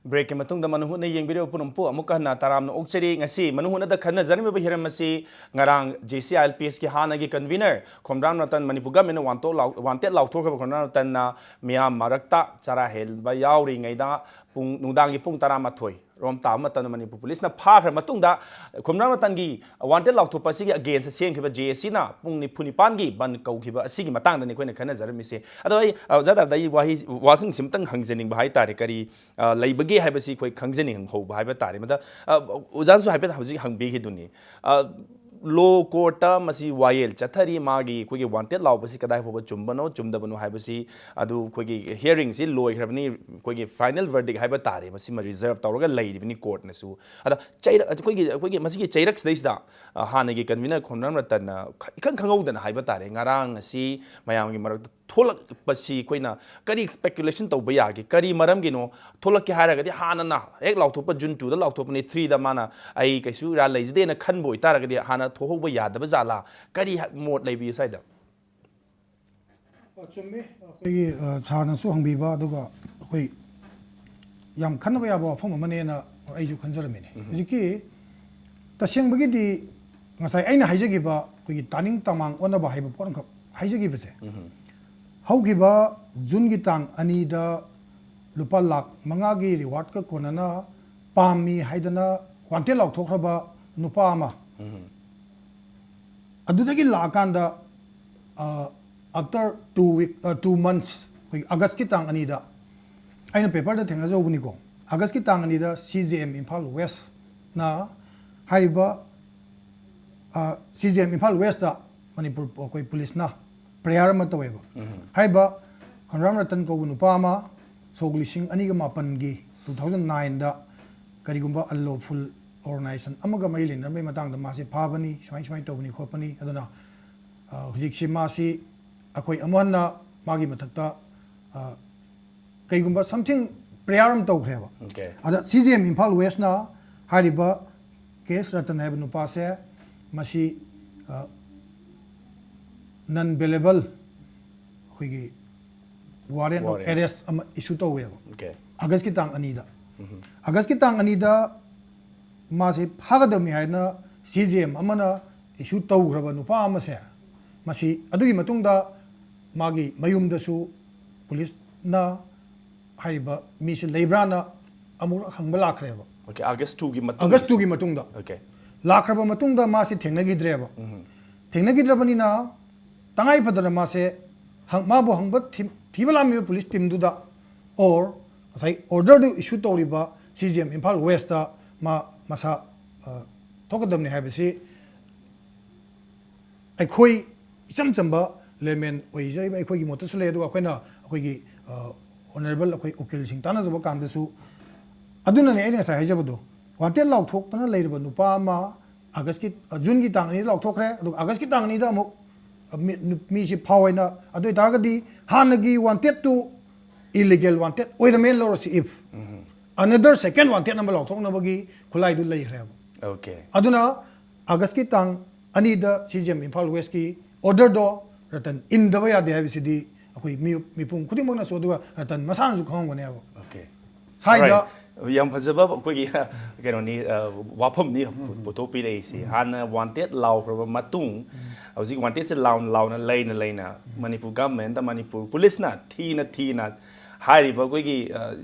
Break के मतुंग द मनुहुना येंबिरे पुनमपु अमुक हन्ना तारामना ओक्चरी ngasi मनुहुना द खन्ना जरमिबा हिरम मसी ngarang JCILPS की हानागी convener Khomram Ratan Manipur government wanted लाउथोखबा खोमराम रतन ना मियाम मारक्ता चारा हेलबा यावरी ngaiदा पुंग नुदांगी पुंग 12 रोम ताम मतन मणिपुर पुलिस ना फाखर मतुंगदा खोमराम रतन की वांटेड लाउथोपा सिगी अगेंस्ट सेंखिबा JSC ना पुंग निफुनिपान की बन कौखिबा असिगी मतंग दनि कोइना खन्ना जरमिसे अदो जादा दई वाही वाखंग सिमतंग हंगजनिंग बाहाय तारे करी लैबगे हाइबसी कोइ खंगजनिंग हौबा हाइबा तारे मदा उजानसु हाइबा हौजि हंगबेगिदुनि लो कोर्ट मसी वायल चथरी मागी कोई वांटेड लाउबसी कदाइ फोबा चुम्बनो चुमदबनो हाइबसी अदु कोई हियरिंग सि लोइखरबनी कोई फाइनल वर्डिक हाइबा तारे मसी म रिजर्व तौरगा लैरिबनी कोर्ट नसु अदा चैर कोई मसी चैरक्स दैसदा हानगी कन्वीनर खोमराम रतन इखं खंगौदना हाइबा तारे ngarang asi mayamgi marak tholak pasi koina kari speculation tawba yagi kari maram gino tholak ki haragadi hana na ek lauthopa jun 2 da lauthopa ni 3 da mana ai kaisu ra leijde na khan boi taragadi hana thohouba yadaba jala kari mod leibi saida ꯆꯨꯝꯃꯤ ꯑꯩꯈꯣꯏꯒꯤ ꯁꯥꯔꯅꯁꯨ ꯍꯪꯕꯤꯕ ꯑꯗꯨꯒ ꯑꯩꯈꯣꯏ ꯌꯥꯝ ꯈꯟꯅꯕ ꯌꯥꯕ ꯋꯥꯐꯝ ꯑꯃꯅꯦꯅ ꯑꯩꯁꯨ ꯈꯟꯖꯔꯝꯃꯤꯅꯦ ꯍꯧꯖꯤꯛꯀꯤ ꯇꯁꯦꯡꯕꯒꯤꯗꯤ ꯉꯁꯥꯏ ꯑꯩꯅ ꯍꯥꯏꯖꯈꯤꯕ ꯑꯩꯈꯣꯏꯒꯤ ꯇꯥꯅꯤꯡ ꯇꯃꯥꯡ ꯑꯣꯟꯅꯕ ꯍꯥꯏꯕ ꯄꯣꯠ ꯑꯃꯈꯛ ꯍꯥꯏꯖꯈꯤꯕꯁꯦ ꯍꯧꯈꯤꯕ ꯖꯨꯟꯒꯤ ꯇꯥꯡ 2ꯗ ꯂꯨꯄꯥ ꯂꯥꯈ 5ꯒꯤ ꯔꯤꯋꯥꯔꯗꯀ ꯀꯣꯟꯅꯅ ꯄꯥꯝꯃꯤ ꯍꯥꯏꯗꯅ ꯋꯥꯟꯇꯦꯗ ꯂꯥꯎꯊꯣꯛꯈ꯭ꯔꯕ ꯅꯨꯄꯥ ꯑꯃ ꯑꯗꯨꯗꯒꯤ ꯂꯥꯛꯑꯀꯥꯟꯗ after 2 months ꯑꯩꯈꯣꯏ ꯑꯥꯒꯁꯀꯤ ꯇꯥꯡ 2ꯗ ꯑꯩꯅ ꯄꯦꯄꯔꯗ ꯊꯦꯡꯅꯖꯧꯕꯅꯤꯀꯣ ꯑꯥꯒꯁꯀꯤ ꯇꯥꯡ 2ꯗ CJM ꯏꯝꯐꯥꯜ ꯋꯦꯁꯅ ꯍꯥꯏꯔꯤꯕ CJM ꯏꯝꯐꯥꯜ ꯋꯦꯁꯇ ꯃꯅꯤꯄꯨꯔ ꯑꯩꯈꯣꯏ ꯄꯨꯂꯤꯁꯅ ꯄ꯭ꯔꯦꯌꯥꯔ ꯑꯃ ꯇꯧꯋꯦꯕ ꯍꯥꯏꯔꯤꯕ ꯈꯣꯟꯔꯥꯝ ꯔꯇꯟ ꯀꯧꯕ ꯅꯨꯄꯥ ꯑꯃ ꯁꯣꯛ 2008ꯒꯤ 2009ꯗ ꯀꯔꯤꯒꯨꯝꯕ ꯑꯟꯂꯣꯐꯨꯜ ꯑꯣꯔꯒꯅꯥꯏꯖꯦꯁꯟ ꯑꯃꯒ ꯃꯔꯤ ꯂꯩꯅꯕꯒꯤ ꯃꯇꯥꯡꯗ ꯃꯥꯁꯦ ꯐꯥꯕꯅꯤ ꯁꯨꯃꯥꯏ ꯇꯧꯕꯅꯤ ꯈꯣꯠꯄꯅꯤ ꯑꯗꯨꯅ ꯍꯧꯖꯤꯛꯁꯤ ꯃꯥꯁꯤ ꯑꯩꯈꯣꯏ ꯑꯃꯨꯛ ꯍꯟꯅ ꯃꯥꯒꯤ ꯃꯊꯛꯇ ꯀꯩꯒꯨꯝꯕ ꯁꯝꯊꯤꯡ ꯄ꯭ꯔꯦꯌꯥꯔ ꯑꯃ ꯇꯧꯈ꯭ꯔꯦꯕ ꯑꯗ CJM ꯏꯝꯐꯥꯜ ꯋꯦꯁꯅ ꯍꯥꯏꯔꯤꯕ ꯀꯦꯁ ꯔꯇꯟ ꯍꯥꯏꯕ ꯅꯨꯄꯥꯁꯦ ꯃꯁꯤ ꯅꯟ ꯕꯦꯂꯦꯕꯜ ꯑꯩꯈꯣꯏꯒꯤ ꯋꯥꯔꯦꯟ ꯑꯣꯐ ꯑꯦꯔꯦꯁ ꯑꯃ ꯏꯁꯨ ꯇꯧꯋꯦꯕ ꯑꯥꯒꯁꯀꯤ ꯇꯥꯡ 2ꯗ ꯑꯥꯒꯁꯀꯤ ꯇꯥꯡ 2ꯗ ꯃꯥꯁꯦ ꯐꯥꯒꯗꯕꯅꯤ ꯍꯥꯏꯅ CJM ꯑꯃꯅ ꯏꯁꯨ ꯇꯧꯈ꯭ꯔꯕ ꯅꯨꯄꯥ ꯑꯃꯁꯦ ꯃꯁꯤ ꯑꯗꯨꯒꯤ ꯃꯇꯨꯡꯗ ꯃꯥꯒꯤ ꯃꯌꯨꯝꯗꯁꯨ ꯄꯨꯂꯤꯁꯅ ꯍꯥꯏꯔꯤꯕ ꯃꯤꯁꯤ ꯂꯩꯕ꯭ꯔꯥꯅ ꯑꯃꯨꯛ ꯍꯪꯕ ꯂꯥꯛꯈ꯭ꯔꯦꯕ Okay, August 2ꯒꯤ ꯃꯇꯨꯡ. ꯑꯥꯒꯁ 2ꯒꯤ ꯃꯇꯨꯡꯗ Okay. ꯂꯥꯛꯈ꯭ꯔꯕ ꯃꯇꯨꯡꯗ ꯃꯥꯁꯤ ꯊꯦꯡꯅꯈꯤꯗ꯭ꯔꯦꯕ ꯊꯦꯡꯅꯈꯤꯗ꯭ꯔꯕꯅꯤꯅ ꯇꯉꯥꯏ ꯐꯗꯅ ꯃꯥꯁꯦ ꯃꯥꯕꯨ ꯍꯪꯕ ꯊꯤꯕ ꯂꯥꯛꯂꯤꯕ ꯄꯨꯂꯤꯁ ꯇꯤꯝꯗꯨꯗ ꯑꯣꯔ ꯉꯁꯥꯏ ꯑꯣꯔꯗꯔꯗꯨ ꯏꯁꯨ ꯇꯧꯔꯤꯕ CGM ꯏꯝꯐꯥꯜ ꯋꯦꯁꯇ ꯃꯁꯥ ꯊꯣꯛꯀꯗꯕꯅꯤ ꯍꯥꯏꯕꯁꯤ ꯑꯩꯈꯣꯏ ꯏꯆꯝ ꯆꯝꯕ ꯂꯦꯃꯦꯟ ꯑꯣꯏꯖꯔꯤꯕ ꯑꯩꯈꯣꯏꯒꯤ ꯃꯣꯠꯇꯁꯨ ꯂꯩ ꯑꯗꯨꯒ ꯑꯩꯈꯣꯏꯅ ꯑꯩꯈꯣꯏꯒꯤ ꯑꯣꯅꯔꯦꯕꯜ ꯑꯩꯈꯣꯏ ꯎꯀꯤꯜꯁꯤꯡ ꯇꯥꯟꯅꯖꯕ ꯀꯥꯟꯗꯁꯨ ꯑꯗꯨꯅꯅꯦ ꯑꯩꯅ ꯉꯁꯥꯏ ꯍꯥꯏꯖꯕꯗꯣ ꯋꯥꯟꯇꯦꯠ ꯂꯥꯎꯊꯣꯛꯇꯅ ꯂꯩꯔꯤꯕ ꯅꯨꯄꯥ ꯑꯃ ꯖꯨꯟꯒꯤ ꯇꯥꯡ 2ꯗ ꯂꯥꯎꯊꯣꯛꯈ꯭ꯔꯦ ꯑꯗꯨꯒ ꯑꯥꯒꯁꯀꯤ ꯇꯥꯡ 2ꯗ ꯑꯃꯨꯛ ꯃꯤꯁꯤ ꯐꯥꯎꯏꯅ ꯑꯗꯨ ꯑꯣꯏꯇꯥꯔꯒꯗꯤ ꯍꯥꯟꯅꯒꯤ ꯋꯥꯟꯇꯦꯠꯇꯨ ꯏꯂꯤꯒꯦꯜ ꯋꯥꯟꯇꯦꯠ ꯑꯣꯏꯔꯃꯦꯅ ꯂꯧꯔꯁꯤ ꯏꯐ ꯑꯅꯗꯔ ꯁꯦꯀꯦꯟ ꯋꯥꯟꯇꯦꯠ ꯑꯃ ꯂꯥꯎꯊꯣꯛꯅꯕꯒꯤ ꯈꯨꯠꯂꯥꯏꯗꯨ ꯂꯩꯈ꯭ꯔꯦꯕ Okay. ꯑꯗꯨꯅ ꯑꯥꯒꯁꯀꯤ ꯇꯥꯡ 2ꯗ CGM ꯏꯝꯐꯥꯜ ꯋꯦꯁꯀꯤ ꯑꯣꯔꯗꯔꯗꯣ ꯔꯇꯟ ꯏꯟꯗꯕ ꯌꯥꯗꯦ ꯍꯥꯏꯕꯁꯤꯗꯤ ꯑꯩꯈꯣꯏ ꯃꯤꯄꯨꯝ ꯈꯨꯗꯤꯡꯃꯛꯅꯁꯨ ꯑꯗꯨꯒ ꯔꯇꯟ ꯃꯁꯥꯅꯁꯨ ꯈꯪꯉꯝꯒꯅꯦꯕ Okay. ꯁ꯭ꯋꯥꯏꯗ ꯌꯥꯝ ꯐꯖꯕ ꯑꯩꯈꯣꯏꯒꯤ ꯀꯩꯅꯣꯅꯤ ꯋꯥꯐꯝꯅꯤ ꯄꯨꯊꯣꯛꯄꯤꯔꯛꯏꯁꯤ ꯍꯥꯟꯅ ꯋꯥꯟꯇꯦꯠ ꯂꯥꯎꯈ꯭ꯔꯕ ꯃꯇꯨꯡ ꯍꯧꯖꯤꯛ ꯋꯥꯟꯇꯦꯠꯁꯦ ꯂꯥꯎꯅ ꯂꯩꯅ ꯃꯅꯤꯄꯨꯔ ꯒꯚꯔꯟꯃꯦꯟꯇ ꯃꯅꯤꯄꯨꯔ ꯄꯨꯂꯤꯁꯅ ꯊꯤꯅ ꯍꯥꯏꯔꯤꯕ ꯑꯩꯈꯣꯏꯒꯤ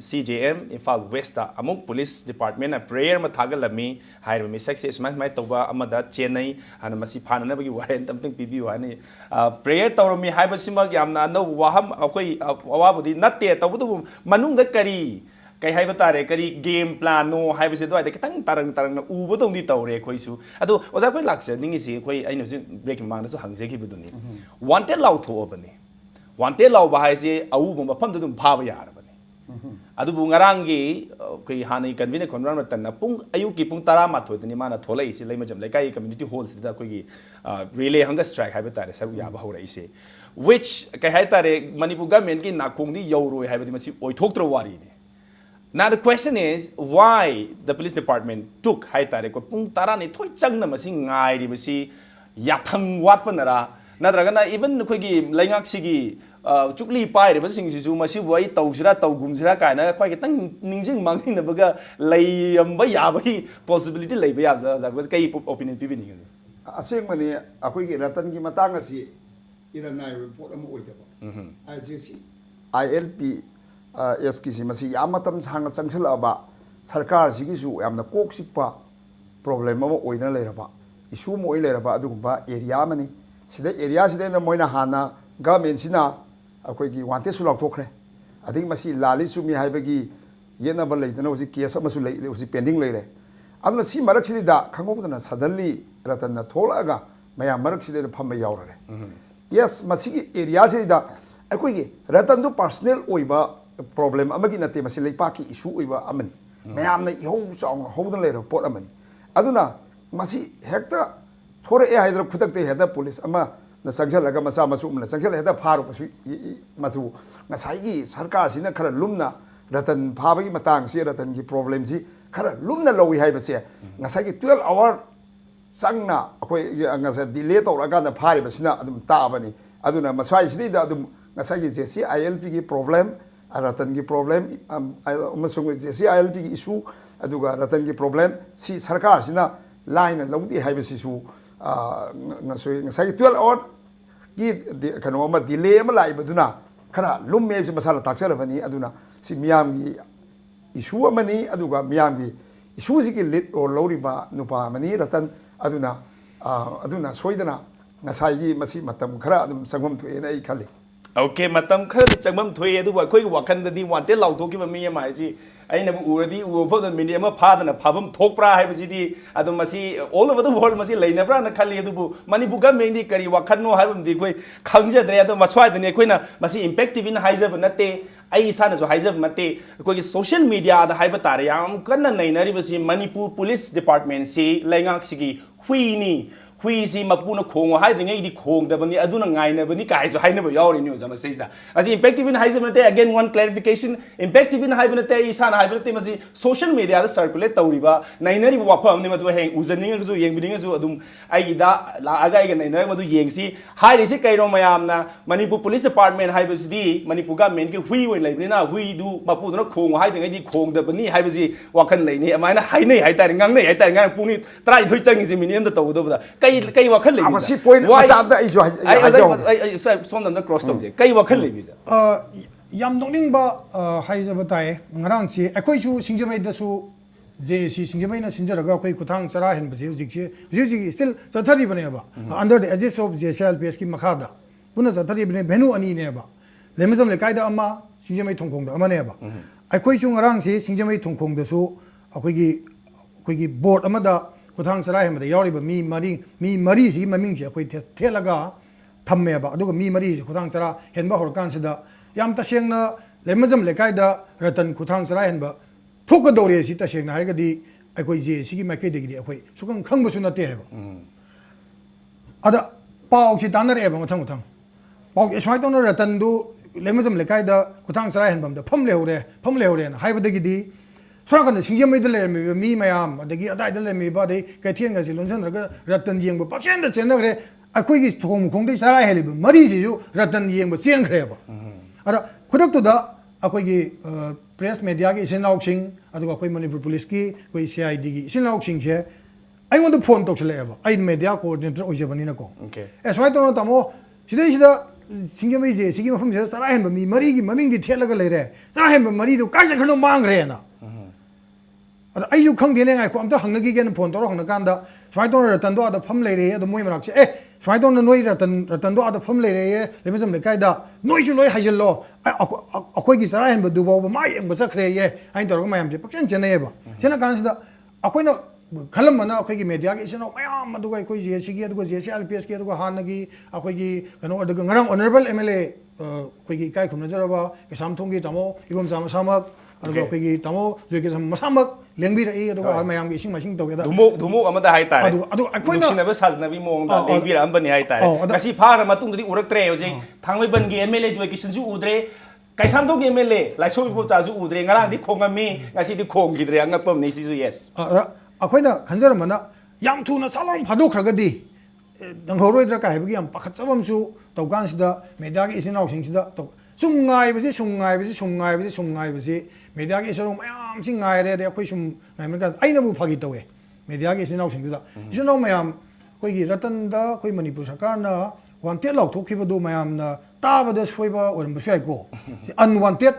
CJM ꯏꯝꯐꯥꯜ ꯋꯦꯁꯇ ꯑꯃꯨꯛ ꯄꯨꯂꯤꯁ ꯗꯤꯄꯥꯔꯠꯃꯦꯟꯅ ꯄ꯭ꯔꯦꯌꯔ ꯑꯃ ꯊꯥꯒꯠꯂꯝꯃꯤ ꯍꯥꯏꯔꯤꯕ ꯃꯤꯁꯛꯁꯦ ꯁꯨꯃꯥꯏꯅ ꯇꯧꯕ ꯑꯃꯗ ꯆꯦꯟꯅꯩ ꯍꯥꯟꯅ ꯃꯁꯤ ꯐꯥꯅꯅꯕꯒꯤ ꯋꯥꯔꯦꯟꯠ ꯑꯝꯇꯪ ꯄꯤꯕꯤꯌꯨ ꯍꯥꯏꯅ ꯄ꯭ꯔꯦꯌꯔ ꯇꯧꯔꯝꯃꯤ ꯍꯥꯏꯕꯁꯤꯃꯛ ꯌꯥꯝꯅ ꯑꯅꯧꯕ ꯋꯥꯍꯝ ꯑꯩꯈꯣꯏ ꯑꯋꯥꯕꯨꯗꯤ ꯅꯠꯇꯦ ꯇꯧꯕꯇꯕꯨ ꯃꯅꯨꯡꯗ ꯀꯩ ꯍꯥꯏꯕ ꯇꯥꯔꯦ ꯀꯔꯤ ꯒꯦꯝ ꯄ꯭ꯂꯥꯟꯅꯣ ꯍꯥꯏꯕꯁꯦ ꯑꯗꯨꯋꯥꯏꯗ ꯈꯤꯇꯪ ꯇꯔꯪꯅ ꯎꯕꯗꯧꯅꯗꯤ ꯇꯧꯔꯦ ꯑꯩꯈꯣꯏꯁꯨ ꯑꯗꯣ ꯑꯣꯖꯥ ꯑꯩꯈꯣꯏ ꯂꯥꯛꯆꯅꯤꯡꯉꯤꯁꯤ ꯑꯩꯈꯣꯏ ꯑꯩꯅ ꯍꯧꯖꯤꯛ ꯕ꯭ꯔꯦꯛꯀꯤ ꯃꯃꯥꯡꯗꯁꯨ ꯍꯪꯖꯈꯤꯕꯗꯨꯅꯤ ꯋꯥꯟꯇꯦꯠ ꯂꯥꯎꯊꯣꯛꯑꯕꯅꯤ ꯋꯥꯟꯇꯦꯠ ꯂꯥꯎꯕ ꯍꯥꯏꯁꯦ ꯑꯎꯕ ꯃꯐꯝꯗ ꯑꯗꯨꯝ ꯐꯥꯕ ꯌꯥꯔꯕꯅꯤ ꯑꯗꯨꯕꯨ ꯉꯔꯥꯡꯒꯤ ꯑꯩꯈꯣꯏ ꯍꯥꯟꯅꯒꯤ ꯀꯟꯚꯤꯅꯔ ꯈꯣꯟꯕ ꯃꯇꯝꯗ ꯑꯌꯨꯛꯀꯤ ꯄꯨꯡ 12ꯗꯅꯤ ꯃꯥꯅ ꯊꯣꯛꯂꯛꯏꯁꯤ ꯂꯩꯃꯖꯝ ꯂꯩꯀꯥꯏꯒꯤ ꯀꯝꯃ꯭ꯌꯨꯅꯤꯇꯤ ꯍꯣꯜꯁꯤꯗ ꯑꯩꯈꯣꯏꯒꯤ ꯔꯤꯂꯦ ꯍꯪꯒꯔ ꯁ꯭ꯇ꯭ꯔꯥꯏꯛ ꯍꯥꯏꯕ ꯇꯥꯔꯦ ꯁꯔꯨꯛ ꯌꯥꯕ ꯍꯧꯔꯛꯏꯁꯤ which ꯀꯩ ꯍꯥꯏꯇꯥꯔꯦ ꯃꯅꯤꯄꯨꯔ ꯒꯚꯔꯟꯃꯦꯟꯠꯀꯤ ꯅꯥꯀꯣꯡꯗꯤ ꯌꯧꯔꯣꯏ ꯍꯥꯏꯕꯗꯤ ꯃꯁꯤ ꯑꯣꯏꯊꯣꯛꯇ꯭ꯔꯕ ꯋꯥꯔꯤꯅꯤ. Now the question is why the police department took haitare ko pung tarani thoi changna masi ngai ri basi yathang wat panara nadragana even khoi laingak sigi chukli pai ri basing sisu masi boi tausira taugumsira kaina khoi kitang ningjing mangning na baga layamba yabagi possibility leiba ya that was kai opinion pibini asengmani akoi gi ratan gi matang asi iranai report am oidaba IGC ILP SKC masi yamatam sang changchalaba sarkar sigisu yamna kok sikpa problem ama oidana leiraba issue mo leiraba adugumba area mani sida area sida na moina hana government sina akoi gi wante su laukthokre ading masi lali sumi haibagi yena ba leidana usi case ama su lei usi pending leire aduna si marak sidi da khangobdana suddenly ratanna tholaga maya marak sidi phamba yaurare yes masi gi area sida akoi gi ratan du personal oiba problem amagi nate masi leipaki issue oiba amani mayamna ihou chong houdan leiro pot amani aduna masi hekta thore e haidra khutakte heda police ama na sangjalaga masa masu na sangjala heda pharu pasu masu ngasai gi sarkar sina khara lumna ratan phabagi matang si ratan gi problem si khara lumna lowi haibase ngasai gi 12 hour sangna akoi ngasa delay tawraga na phari basina adum ta abani aduna masai sidi da adum ngasai gi jesi ILP gi problem ratan gi problem amasung jesi ILP gi issue aduga ratan gi problem si sarkar sina line longdi haibasi su ngasai 12 hour gi kano ama delay ama lai baduna khara lumme si masala takcharabani aduna si miyam gi issue amani aduga miyam gi issue si gi lit or loriba nupa mani ratan aduna soidana ngasai gi masi matam khara adum sangam thuena ai khali Okay, matam khara changmam thoi adu ba khoi wakanda di wante lauthoki ba mi ma ji aina bu uradi ufa da mini ama phadana phabam thokpra hai ba ji di adu masi all over the world masi leina pra na khali adu bu mani bu ga mendi kari wakhanno hai bam di khoi khangja dre adu maswai dani khoi na masi impactive in haizab nate ai isana jo haizab mate khoi gi social media da hai ba tare yam kanna nainari ba si Manipur police department si laingak sigi hui ni hui si mapuna khongo haidringai di khongdabani aduna ngainabani kai so hainaba yawri news ama seisa asi impactive in haizabnate again one clarification impactive in haibnate isana haibnate masi social media da circulate tawriba nainari wafa amni madu heng uzaninga su yengbidinga su adum aida la aga iga nainari madu yengsi hairi si kairo mayamna Manipur police department haibasi di Manipur government ki hui oi laibina hui du mapuduna khongo haidringai di khongdabani haibasi wakan laini amaina hainai haitari ngangnai haitari ngang puni trai thoi changi si miniam da tawdobda ꯀꯩ ꯋꯥꯈꯜ ꯂꯩꯕꯤꯖꯥ ꯃꯁꯤ point ꯃꯆꯥꯗ ꯑꯩꯁꯨ ꯑꯩ ꯁꯣꯝꯗ cross ꯇꯧꯖꯩ ꯀꯩ ꯋꯥꯈꯜ ꯂꯩꯕꯤꯖꯥ ꯌꯥꯝ ꯅꯣꯛꯅꯤꯡꯕ ꯍꯥꯏꯖꯕ ꯇꯥꯏ ꯉꯔꯥꯡꯁꯤ ꯑꯩꯈꯣꯏꯁꯨ ꯁꯤꯡꯖꯃꯩꯗꯁꯨ JAC ꯁꯤꯡꯖꯃꯩꯅ ꯁꯤꯟꯖꯔꯒ ꯑꯩꯈꯣꯏ ꯈꯨꯊꯥꯡ ꯆꯔꯥ ꯍꯦꯟꯕꯁꯤ ꯍꯧꯖꯤꯛ ꯁ꯭ꯇꯤꯜ ꯆꯠꯊꯔꯤꯕꯅꯦꯕ ꯑꯟꯗꯔ ꯗ ꯑꯦꯖꯦꯁ ꯑꯣꯐ JCLPSꯀꯤ ꯃꯈꯥꯗ ꯄꯨꯟꯅ ꯆꯠꯊꯔꯤꯕꯅꯦ ꯚꯦꯅꯨ ꯑꯅꯤꯅꯦꯕ ꯂꯩꯃꯖꯝ ꯂꯩꯀꯥꯏꯗ ꯑꯃ ꯁꯤꯡꯖꯃꯩ ꯊꯣꯡꯈꯣꯡꯗ ꯑꯃꯅꯦꯕ ꯑꯩꯈꯣꯏꯁꯨ ꯉꯔꯥꯡꯁꯤ ꯁꯤꯡꯖꯃꯩ ꯊꯣꯡꯈꯣꯡꯗꯁꯨ ꯑꯩꯈꯣꯏꯒꯤ ꯕꯣꯔꯗ ꯑꯃꯗ ꯈꯨꯊꯥꯡ ꯆꯔꯥ ꯍꯦꯟꯕꯗ ꯌꯥꯎꯔꯤꯕ ꯃꯤ ꯃꯔꯤꯁꯤꯒꯤ ꯃꯃꯤꯡꯁꯦ ꯑꯩꯈꯣꯏ ꯊꯦꯠꯂꯒ ꯊꯝꯃꯦꯕ ꯑꯗꯨꯒ ꯃꯤ ꯃꯔꯤꯁꯤ ꯈꯨꯊꯥꯡ ꯆꯔꯥ ꯍꯦꯟꯕ ꯍꯧꯔꯀꯥꯟꯁꯤꯗ ꯌꯥꯝ ꯇꯁꯦꯡꯅ ꯂꯩꯃꯖꯝ ꯂꯩꯀꯥꯏꯗ ꯔꯇꯟ ꯈꯨꯊꯥꯡ ꯆꯔꯥ ꯍꯦꯟꯕ ꯊꯣꯛꯀꯗꯧꯔꯦ ꯁꯤ ꯇꯁꯦꯡꯅ ꯍꯥꯏꯔꯒꯗꯤ ꯑꯩꯈꯣই JACꯒꯤ ꯃꯥꯏꯀꯩꯗꯒꯤꯗꯤ ꯑꯩꯈꯣই ꯁꯨꯈꯪ ꯈꯪꯕꯁꯨ ꯅꯠꯇꯦ ꯍꯥꯏꯕ ꯑꯗ ꯄꯥꯎꯁꯤ ꯇꯥꯟꯅꯔꯛꯑꯦꯕ ꯃꯊꯪ ꯄꯥꯎꯁꯤ ꯁꯨꯃꯥꯏꯅ ꯇꯧꯅ ꯔꯇꯟꯗꯨ ꯂꯩꯃꯖꯝ ꯂꯩꯀꯥꯏꯗ ꯈꯨꯊꯥꯡ ꯆꯔꯥ ꯍꯦꯟꯕꯝꯗ ꯐꯝ ꯂꯩꯍꯧꯔꯦꯅ ꯍꯥꯏꯕꯗꯒꯤꯗꯤ ꯁꯣꯝꯅꯥꯀꯟꯗ ꯁꯤꯡꯖꯃꯩꯗ ꯂꯩꯔꯝꯃꯤꯕ ꯃꯤ ꯃꯌꯥꯝ ꯑꯗꯒꯤ ꯑꯗꯥꯏꯗ ꯂꯩꯔꯝꯃꯤꯕ ꯑꯗꯩ ꯀꯩꯊꯦꯜꯒꯁꯤ ꯂꯣꯟꯁꯤꯟꯗ꯭ꯔꯒ ꯔꯇꯟ ꯌꯦꯡꯕ ꯄꯛꯆꯦꯟꯗ ꯆꯦꯟꯅꯈ꯭ꯔꯦ ꯑꯩꯈꯣꯏꯒꯤ ꯊꯣꯡꯈꯣꯡꯗꯩ ꯆꯔꯥ ꯍꯦꯜꯂꯤꯕ ꯃꯔꯤꯁꯤꯁꯨ ꯔꯇꯟ ꯌꯦꯡꯕ ꯆꯦꯟꯈ꯭ꯔꯦꯕ ꯑꯗ ꯈꯨꯗꯛꯇꯨꯗ ꯑꯩꯈꯣꯏꯒꯤ ꯄ꯭ꯔꯦꯁ ꯃꯦꯗꯤꯌꯥꯒꯤ ꯏꯆꯤꯟ ꯏꯅꯥꯎꯁꯤꯡ ꯑꯗꯨꯒ ꯑꯩꯈꯣꯏ ꯃꯅꯤꯄꯨꯔ ꯄꯨꯂꯤꯁꯀꯤ ꯑꯩꯈꯣꯏ CIDꯒꯤ ꯏꯆꯤꯟ ꯏꯅꯥꯎꯁꯤꯡꯁꯦ ꯑꯩꯉꯣꯟꯗ ꯐꯣꯟ ꯇꯧꯁꯤꯜꯂꯛꯑꯦꯕ ꯑꯩ ꯃꯦꯗꯤꯌꯥ ꯀꯣꯑꯣꯔꯗꯤꯅꯦꯇꯔ ꯑꯣꯏꯖꯕꯅꯤꯅꯀꯣ ꯁꯨꯃꯥꯏꯅ ꯇꯧꯅ ꯇꯥꯃꯣ ꯁꯤꯗꯩꯁꯤꯗ ꯁꯤꯡꯖꯃꯩ JACꯒꯤ ꯃꯐꯝꯁꯤꯗ ꯆꯔꯥ ꯍꯦꯟꯕ ꯃꯤ ꯃꯔꯤꯒꯤ ꯃꯃꯤꯡꯗꯤ ꯊꯦꯠꯂꯒ ꯂꯩꯔꯦ ꯆꯔꯥ ꯍꯦꯟꯕ ꯃꯔꯤꯗꯨ ꯀꯥꯏ ꯆꯠꯈ꯭ꯔꯅꯣ ꯃꯥꯡꯈ꯭ꯔꯦꯅ ꯑꯗ ꯑꯩꯁꯨ ꯈꯪꯗꯦꯅꯦ ꯉꯥꯏꯈꯣ ꯑꯝꯇ ꯍꯪꯅꯈꯤꯒꯦꯅ ꯐꯣꯟ ꯇꯧꯔ ꯍꯪꯅꯀꯥꯟꯗ ꯁꯨꯃꯥꯏꯅ ꯇꯧꯅ ꯔꯇꯟꯗꯣ ꯑꯥꯗ ꯐꯝ ꯂꯩꯔꯦ ꯑꯗꯣ ꯃꯣꯏ ꯃꯅꯥꯛꯁꯦ ꯁꯨꯃꯥꯏꯅ ꯇꯧꯅ ꯅꯣꯏ ꯔꯇꯟꯗꯣ ꯑꯥꯗ ꯐꯝ ꯂꯩꯔꯦ ꯂꯩꯃꯖꯝ ꯂꯩꯀꯥꯏꯗ ꯅꯣꯏꯁꯨ ꯂꯣꯏ ꯍꯩꯖꯤꯜꯂꯣ ꯑꯩꯈꯣꯏꯒꯤ ꯆꯔꯥ ꯍꯦꯟꯕꯗꯨꯐꯥꯎꯕ ꯃꯥ ꯌꯦꯡꯕ ꯆꯠꯈ꯭ꯔꯦꯌꯦ ꯍꯥꯏꯅ ꯇꯧꯔꯒ ꯃꯌꯥꯝꯁꯦ ꯄꯛꯆꯦꯟ ꯆꯦꯟꯅꯩꯌꯦꯕ ꯆꯦꯟꯅ ꯀꯥꯟꯁꯤꯗ ꯑꯩꯈꯣꯏꯅ ꯈꯜꯂꯝꯕꯅ ꯑꯩꯈꯣꯏꯒꯤ ꯃꯦꯗꯤꯌꯥꯒꯤ ꯏꯆꯤꯟ ꯏꯅꯥꯎ ꯃꯌꯥꯝ ꯑꯗꯨꯒ ꯑꯩꯈꯣꯏ JACꯒꯤ ꯑꯗꯨꯒ JCLPSꯀꯤ ꯑꯗꯨꯒ ꯍꯥꯟꯅꯒꯤ ꯑꯩꯈꯣꯏꯒꯤ ꯀꯩꯅꯣ ꯑꯗꯨꯒ ꯉꯔꯥꯡ ꯑꯣꯅꯔꯦꯕꯜ MLA ꯑꯩꯈꯣꯏꯒꯤ ꯏꯀꯥꯏ ꯈꯨꯝꯅꯖꯔꯕ ꯀꯩꯁꯥꯝꯊꯣꯡꯒꯤ ꯇꯥꯃꯣ ꯏꯕꯣꯝꯆꯥ ꯃꯁꯥꯃꯛ ꯑꯗꯨꯒ ꯑꯩꯈꯣꯏꯒꯤ ꯇꯥꯃꯣ ꯖꯣꯏꯀꯤꯁꯟ ꯃꯁꯥꯃꯛ ꯂꯦꯡꯕꯤꯔꯛꯏ ꯑꯗꯨꯒ ꯃꯌꯥꯝꯒꯤ ꯏꯁꯤꯡ ꯃꯥꯏꯁꯤꯡ ꯇꯧꯒꯦꯗ ꯙꯨꯃꯨꯛ ꯑꯃꯗ ꯍꯥꯏꯇꯥꯔꯦ ꯑꯗꯨ ꯑꯩꯈꯣꯏꯅ ꯅꯨꯡꯁꯤꯅꯕ ꯁꯥꯖꯅꯕꯤ ꯃꯑꯣꯡꯗ ꯂꯦꯡꯕꯤꯔꯛꯑꯝꯕꯅꯤ ꯍꯥꯏꯇꯥꯔꯦ ꯉꯁꯤ ꯐꯥꯔ ꯃꯇꯨꯡꯗꯗꯤ ꯎꯔꯛꯇ꯭ꯔꯦ ꯍꯧꯖꯤꯛ ꯊꯥꯡꯃꯩꯕꯟꯒꯤ MLA ꯖꯣꯏꯀꯤꯁꯟꯁꯨ ꯎꯗ꯭ꯔꯦ ꯀꯩꯁꯥꯝꯊꯣꯡꯒꯤ MLA ꯂꯥꯏꯁꯣꯟ ꯏꯕꯣꯝꯆꯥꯁꯨ ꯎꯗ꯭ꯔꯦ ꯉꯔꯥꯡꯗꯤ ꯈꯣꯡꯉꯝꯃꯤ ꯉꯁꯤꯗꯤ ꯈꯣꯡꯈꯤꯗ꯭ꯔꯦ ꯑꯉꯛꯄ ꯑꯃꯅꯤ ꯁꯤꯁꯨ ꯌꯦꯁ ꯑꯩꯈꯣꯏꯅ ꯈꯟꯖꯔꯝꯕꯅ ꯌꯥꯝ ꯊꯨꯅ ꯁꯥꯂꯥꯎ ꯐꯥꯗꯣꯛꯈ꯭ꯔꯒꯗꯤ ꯅꯪꯍꯧꯔꯣꯏꯗ꯭ꯔꯥ ꯀꯥꯏ ꯍꯥꯏꯕꯒꯤ ꯌꯥꯝ ꯄꯥꯈꯠꯆꯕ ꯑꯃꯁꯨ ꯇꯧꯀꯥꯟꯁꯤꯗ ꯃꯦꯗꯤꯌꯥꯒꯤ ꯏꯆꯤꯟ ꯏꯅꯥꯎꯁꯤꯡꯁꯤꯗ ꯁꯨꯝ ꯉꯥꯏꯕꯁꯤ ꯃꯦꯗꯤꯌꯥꯒꯤ ꯏꯆꯤꯟ ꯏꯅꯥꯎ ꯃꯌꯥꯝꯁꯤ ꯉꯥꯏꯔꯦ ꯑꯗꯩ ꯑꯩꯈꯣꯏ ꯁꯨꯝ ꯉꯥꯏꯕ ꯀꯥꯟꯗ ꯑꯩꯅꯕꯨ ꯐꯥꯒꯤ ꯇꯧꯋꯦ ꯃꯦꯗꯤꯌꯥꯒꯤ ꯏꯆꯤꯟ ꯏꯅꯥꯎꯁꯤꯡꯗꯨꯗ ꯏꯆꯤꯟ ꯏꯅꯥꯎ ꯃꯌꯥꯝ ꯑꯩꯈꯣꯏꯒꯤ ꯔꯇꯟꯗ ꯑꯩꯈꯣꯏ ꯃꯅꯤꯄꯨꯔ ꯁꯔꯀꯥꯔꯅ ꯋꯥꯟꯇꯦꯠ ꯂꯥꯎꯊꯣꯛꯈꯤꯕꯗꯨ ꯃꯌꯥꯝꯅ ꯇꯥꯕꯗ ꯁꯣꯏꯕ ꯑꯣꯏꯔꯝꯕꯁꯨ ꯌꯥꯏꯀꯣ ꯑꯟꯋꯥꯟꯇꯦꯠ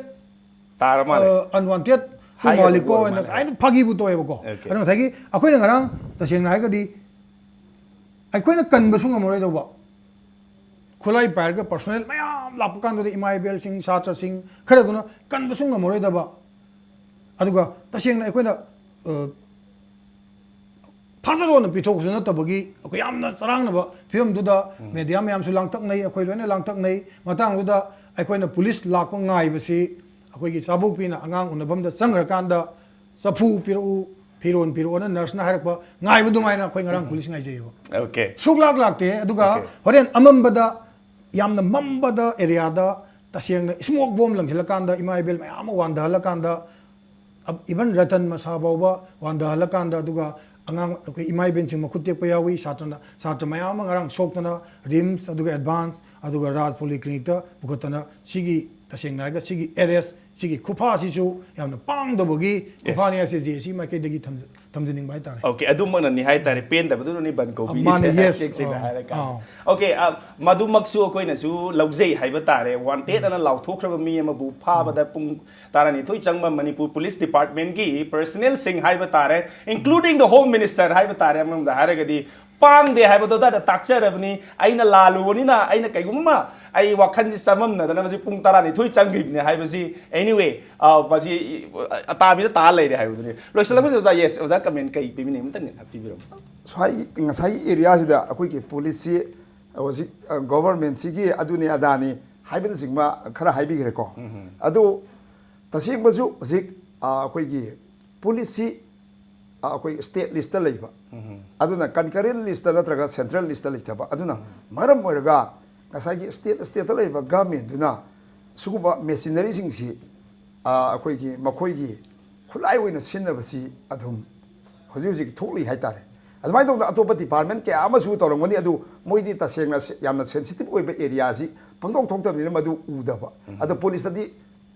ꯇꯥꯔ ꯃꯥꯜꯂꯦ ꯑꯟꯋꯥꯟꯇꯦꯠ ꯃꯥꯜꯂꯤꯀꯣ ꯑꯩꯅ ꯐꯥꯒꯤꯕꯨ ꯇꯧꯋꯦꯕꯀꯣ ꯑꯗꯣ ꯉꯁꯥꯏꯒꯤ ꯑꯩꯈꯣꯏꯅ ꯉꯔꯥꯡ ꯇꯁꯦꯡꯅ ꯍꯥꯏꯔꯒꯗꯤ ꯑꯩꯈꯣꯏꯅ ꯀꯟꯕꯁꯨ ꯉꯝꯃꯔꯣꯏꯗꯧꯕ ꯈꯨꯠꯂꯥꯏ ꯄꯥꯏꯔꯒ ꯄꯔꯁꯣꯅꯦꯜ ꯃꯌꯥꯝ ꯂꯥꯛꯄ ꯀꯥꯟꯗꯗꯤ ꯏꯃꯥ ꯏꯕꯦꯜꯁꯤꯡ ꯁꯥꯇ꯭ꯔꯁꯤꯡ ꯈꯔꯗꯨꯅ ꯀꯟꯕꯁꯨ ꯉꯝꯃꯔꯣꯏꯗꯕ ꯑꯗꯨꯒ ꯇꯁꯦꯡꯅ ꯑꯩꯈꯣꯏꯅ ꯊꯥꯖꯔꯣꯅ ꯄꯤꯊꯣꯛꯄꯁꯨ ꯅꯠꯇꯕꯒꯤ ꯑꯩꯈꯣꯏ ꯌꯥꯝꯅ ꯆꯔꯥꯡꯅꯕ ꯐꯤꯕꯝꯗꯨꯗ ꯃꯦꯗꯤꯌꯥ ꯃꯌꯥꯝꯁꯨ ꯂꯥꯡꯇꯛꯅꯩ ꯑꯩꯈꯣꯏ ꯂꯣꯏꯅ ꯂꯥꯡꯇꯛꯅꯩ ꯃꯇꯥꯡꯗꯨꯗ ꯑꯩꯈꯣꯏꯅ ꯄꯨꯂꯤꯁ ꯂꯥꯛꯄ ꯉꯥꯏꯕꯁꯤ ꯑꯩꯈꯣꯏꯒꯤ ꯆꯥꯕꯣꯛꯄꯤꯅ ꯑꯉꯥꯡ ꯎꯅꯐꯝꯗ ꯆꯪꯈ꯭ꯔꯀꯥꯟꯗ ꯆꯐꯨ ꯄꯤꯔꯛꯎ ꯐꯤꯔꯣꯟ ꯄꯤꯔꯛꯑꯣꯅ ꯅꯔꯁꯅ ꯍꯥꯏꯔꯛꯄ ꯉꯥꯏꯕ ꯑꯗꯨꯃꯥꯏꯅ ꯑꯩꯈꯣꯏ ꯉꯔꯥꯡ ꯄꯨꯂꯤꯁ ꯉꯥꯏꯖꯩꯌꯦꯕ ꯁꯨꯛꯂꯥꯛꯇꯦ ꯑꯗꯨꯒ ꯍꯣꯔꯦꯟ ꯑꯃꯝꯕꯗ ꯌꯥꯝꯅ ꯃꯝꯕꯗ ꯑꯦꯔꯤꯌꯥꯗ ꯇꯁꯦꯡꯅ ꯏꯁꯃꯣꯛ ꯕꯣꯝ ꯂꯪꯁꯤꯜꯂꯀꯥꯟꯗ ꯏꯃꯥ ꯏꯕꯦꯜ ꯃꯌꯥꯝ ꯑꯃ ꯋꯥꯟꯊꯍꯜꯂꯀꯥꯟꯗ ꯏꯚꯟ ꯔꯇꯟ ꯃꯁꯥ ꯐꯥꯎꯕ ꯋꯥꯟꯊꯍꯜꯂꯀꯥꯟꯗ ꯑꯗꯨꯒ ꯑꯉꯥꯡ ꯑꯩꯈꯣꯏ ꯏꯃꯥ ꯏꯕꯦꯟꯁꯤꯡ ꯃꯈꯨꯠ ꯇꯦꯛꯄ ꯌꯥꯎꯏ ꯁꯥꯇ꯭ꯔ ꯃꯌꯥꯝ ꯑꯃ ꯉꯔꯥꯡ ꯁꯣꯛꯇꯅ ꯔꯤꯝꯁ ꯑꯗꯨꯒ ꯑꯦꯗꯚꯥꯟꯁ ꯑꯗꯨꯒ ꯔꯥꯖ ꯄꯣꯂꯤꯀ꯭ꯂꯤꯅꯤꯛꯇ ꯄꯨꯈꯠꯇꯅ ꯁꯤꯒꯤ ꯇꯁꯦꯡꯅ ꯍꯥꯏꯔꯒ ꯁꯤꯒꯤ ꯑꯦꯔꯦꯁ ꯁꯤꯒꯤ ꯈꯨꯐꯥꯁꯤꯁꯨ ꯌꯥꯝꯅ ꯄꯥꯡꯗꯕꯒꯤ ꯈꯨꯐꯥꯅꯤ ꯍꯥꯏꯕꯁꯦ JAC ꯃꯥꯏꯀꯩꯗꯒꯤ ꯊꯝꯖꯅꯤꯡꯕ ꯍꯥꯏꯇꯥꯔꯦ ꯑꯗꯨꯃꯛꯅꯅꯤ ꯍꯥꯏꯇꯥꯔꯦ ꯄꯦꯟꯗꯕꯗꯨꯅꯅꯤ ꯕꯟ ꯃꯥꯅꯦ ꯀꯧꯕꯤꯔꯤꯁꯦ ꯌꯦꯁ ꯍꯥꯏꯔꯀꯥꯟꯗ ꯃꯗꯨꯃꯛꯁꯨ ꯑꯩꯈꯣꯏꯅꯁꯨ ꯂꯧꯖꯩ ꯍꯥꯏꯕ ꯇꯥꯔꯦ ꯋꯥꯟꯇꯦꯠ ꯑꯅ ꯂꯥꯎꯊꯣꯛꯈ꯭ꯔꯕ ꯃꯤ ꯑꯃꯕꯨ ꯐꯥꯕꯗ ꯄꯨꯡ 12 ꯆꯪꯕ ꯃꯅꯤꯄꯨꯔ ꯄꯨꯂꯤꯁ ꯗꯤꯄꯥꯔꯠꯃꯦꯟꯠꯀꯤ ꯄꯔꯁꯅꯦꯜꯁꯤꯡ ꯍꯥꯏꯕ ꯇꯥꯔꯦ ꯏꯟꯀ꯭ꯂꯨꯗꯤꯡ ꯗ ꯍꯣꯝ ꯃꯤꯅꯤꯁꯇꯔ ꯍꯥꯏꯕ ꯇꯥꯔꯦ ꯑꯃꯔꯣꯝꯗ ꯍꯥꯏꯔꯒꯗꯤ ꯄꯥꯡꯗꯦ ꯍꯥꯏꯕꯗꯣ ꯑꯗꯥꯏꯗ ꯇꯥꯛꯆꯔꯕꯅꯤ ꯑꯩꯅ ꯂꯥꯜꯂꯨꯕꯅꯤꯅ ꯑꯩꯅ ꯀꯩꯒꯨꯝꯕ ꯑꯩ ꯋꯥꯈꯜꯁꯤ ꯆꯃꯝꯅꯗꯅ ꯃꯁꯤ ꯄꯨꯡ 12 ꯆꯪꯈ꯭ꯔꯤꯕꯅꯤ ꯍꯥꯏꯕꯁꯤ ꯑꯦꯅꯤꯋꯦ ꯃꯁꯤ ꯑꯇꯥꯕꯤꯗ ꯇꯥ ꯂꯩꯔꯦ ꯍꯥꯏꯕꯗꯨꯅꯤ ꯂꯣꯏꯁꯤꯜꯂꯛꯄꯁꯤ ꯑꯣꯖꯥ ꯌꯦꯁ ꯑꯣꯖꯥ ꯀꯃꯦꯟ ꯀꯩ ꯄꯤꯕꯤꯅꯤ ꯑꯃꯇꯪ ꯄꯤꯕꯤꯔꯝꯃꯨ ꯁ꯭ꯋꯥꯏ ꯉꯁꯥꯏꯒꯤ ꯑꯦꯔꯤꯌꯥꯁꯤꯗ ꯑꯩꯈꯣꯏꯒꯤ ꯄꯨꯂꯤꯁꯁꯤ ꯍꯧꯖꯤꯛ ꯒꯣꯚꯔꯟꯃꯦꯟꯠꯁꯤꯒꯤ ꯑꯗꯨꯅꯤ ꯑꯗꯥꯅꯤ ꯍꯥꯏꯕꯅꯆꯤꯡꯕ ꯈꯔ ꯍꯥꯏꯕꯤꯈ꯭ꯔꯦꯀꯣ ꯑꯗꯨ ꯇꯁꯦꯡꯕꯁꯨ ꯍꯧꯖꯤꯛ ꯑꯩꯈꯣꯏꯒꯤ ꯄꯨꯂꯤꯁꯁꯤ ꯑꯩꯈꯣꯏ ꯁ꯭ꯇꯦꯠ ꯂꯤꯁꯇ ꯂꯩꯕ ꯑꯗꯨꯅ ꯀꯟꯀꯔꯦꯟ ꯂꯤꯁꯇ ꯅꯠꯇ꯭ꯔꯒ ꯁꯦꯟꯇ꯭ꯔꯦꯜ ꯂꯤꯁꯇ ꯂꯩꯇꯕ ꯑꯗꯨꯅ ꯃꯔꯝ ꯑꯣꯏꯔꯒ ꯉꯁꯥꯏꯒꯤ ꯁ꯭ꯇꯦꯠꯇ ꯂꯩꯕ ꯒꯚꯔꯟꯃꯦꯟꯠꯇꯨꯅ ꯁꯤꯒꯨꯝꯕ ꯃꯦꯆꯤꯅꯔꯤꯁꯤꯡꯁꯤ ꯑꯩꯈꯣꯏꯒꯤ ꯃꯈꯣꯏꯒꯤ ꯈꯨꯠꯂꯥꯏ ꯑꯣꯏꯅ ꯁꯤꯖꯤꯟꯅꯕꯁꯤ ꯑꯗꯨꯝ ꯍꯧꯖꯤꯛ ꯊꯣꯛꯂꯤ ꯍꯥꯏꯇꯥꯔꯦ ꯑꯗꯨꯃꯥꯏꯅ ꯇꯧꯗꯅ ꯑꯇꯣꯞꯄ ꯗꯤꯄꯥꯔꯠꯃꯦꯟꯠ ꯀꯌꯥ ꯑꯃꯁꯨ ꯇꯧꯔꯝꯒꯅꯤ ꯑꯗꯨ ꯃꯣꯏꯗꯤ ꯇꯁꯦꯡꯅ ꯌꯥꯝꯅ ꯁꯦꯟꯁꯤꯇꯤꯚ ꯑꯣꯏꯕ ꯑꯦꯔꯤꯌꯥꯁꯤ ꯄꯪꯊꯣꯛ ꯊꯣꯛꯇꯕꯅꯤꯅ ꯃꯗꯨ ꯎꯗꯕ ꯑꯗꯣ ꯄꯨꯂꯤꯁꯇꯗꯤ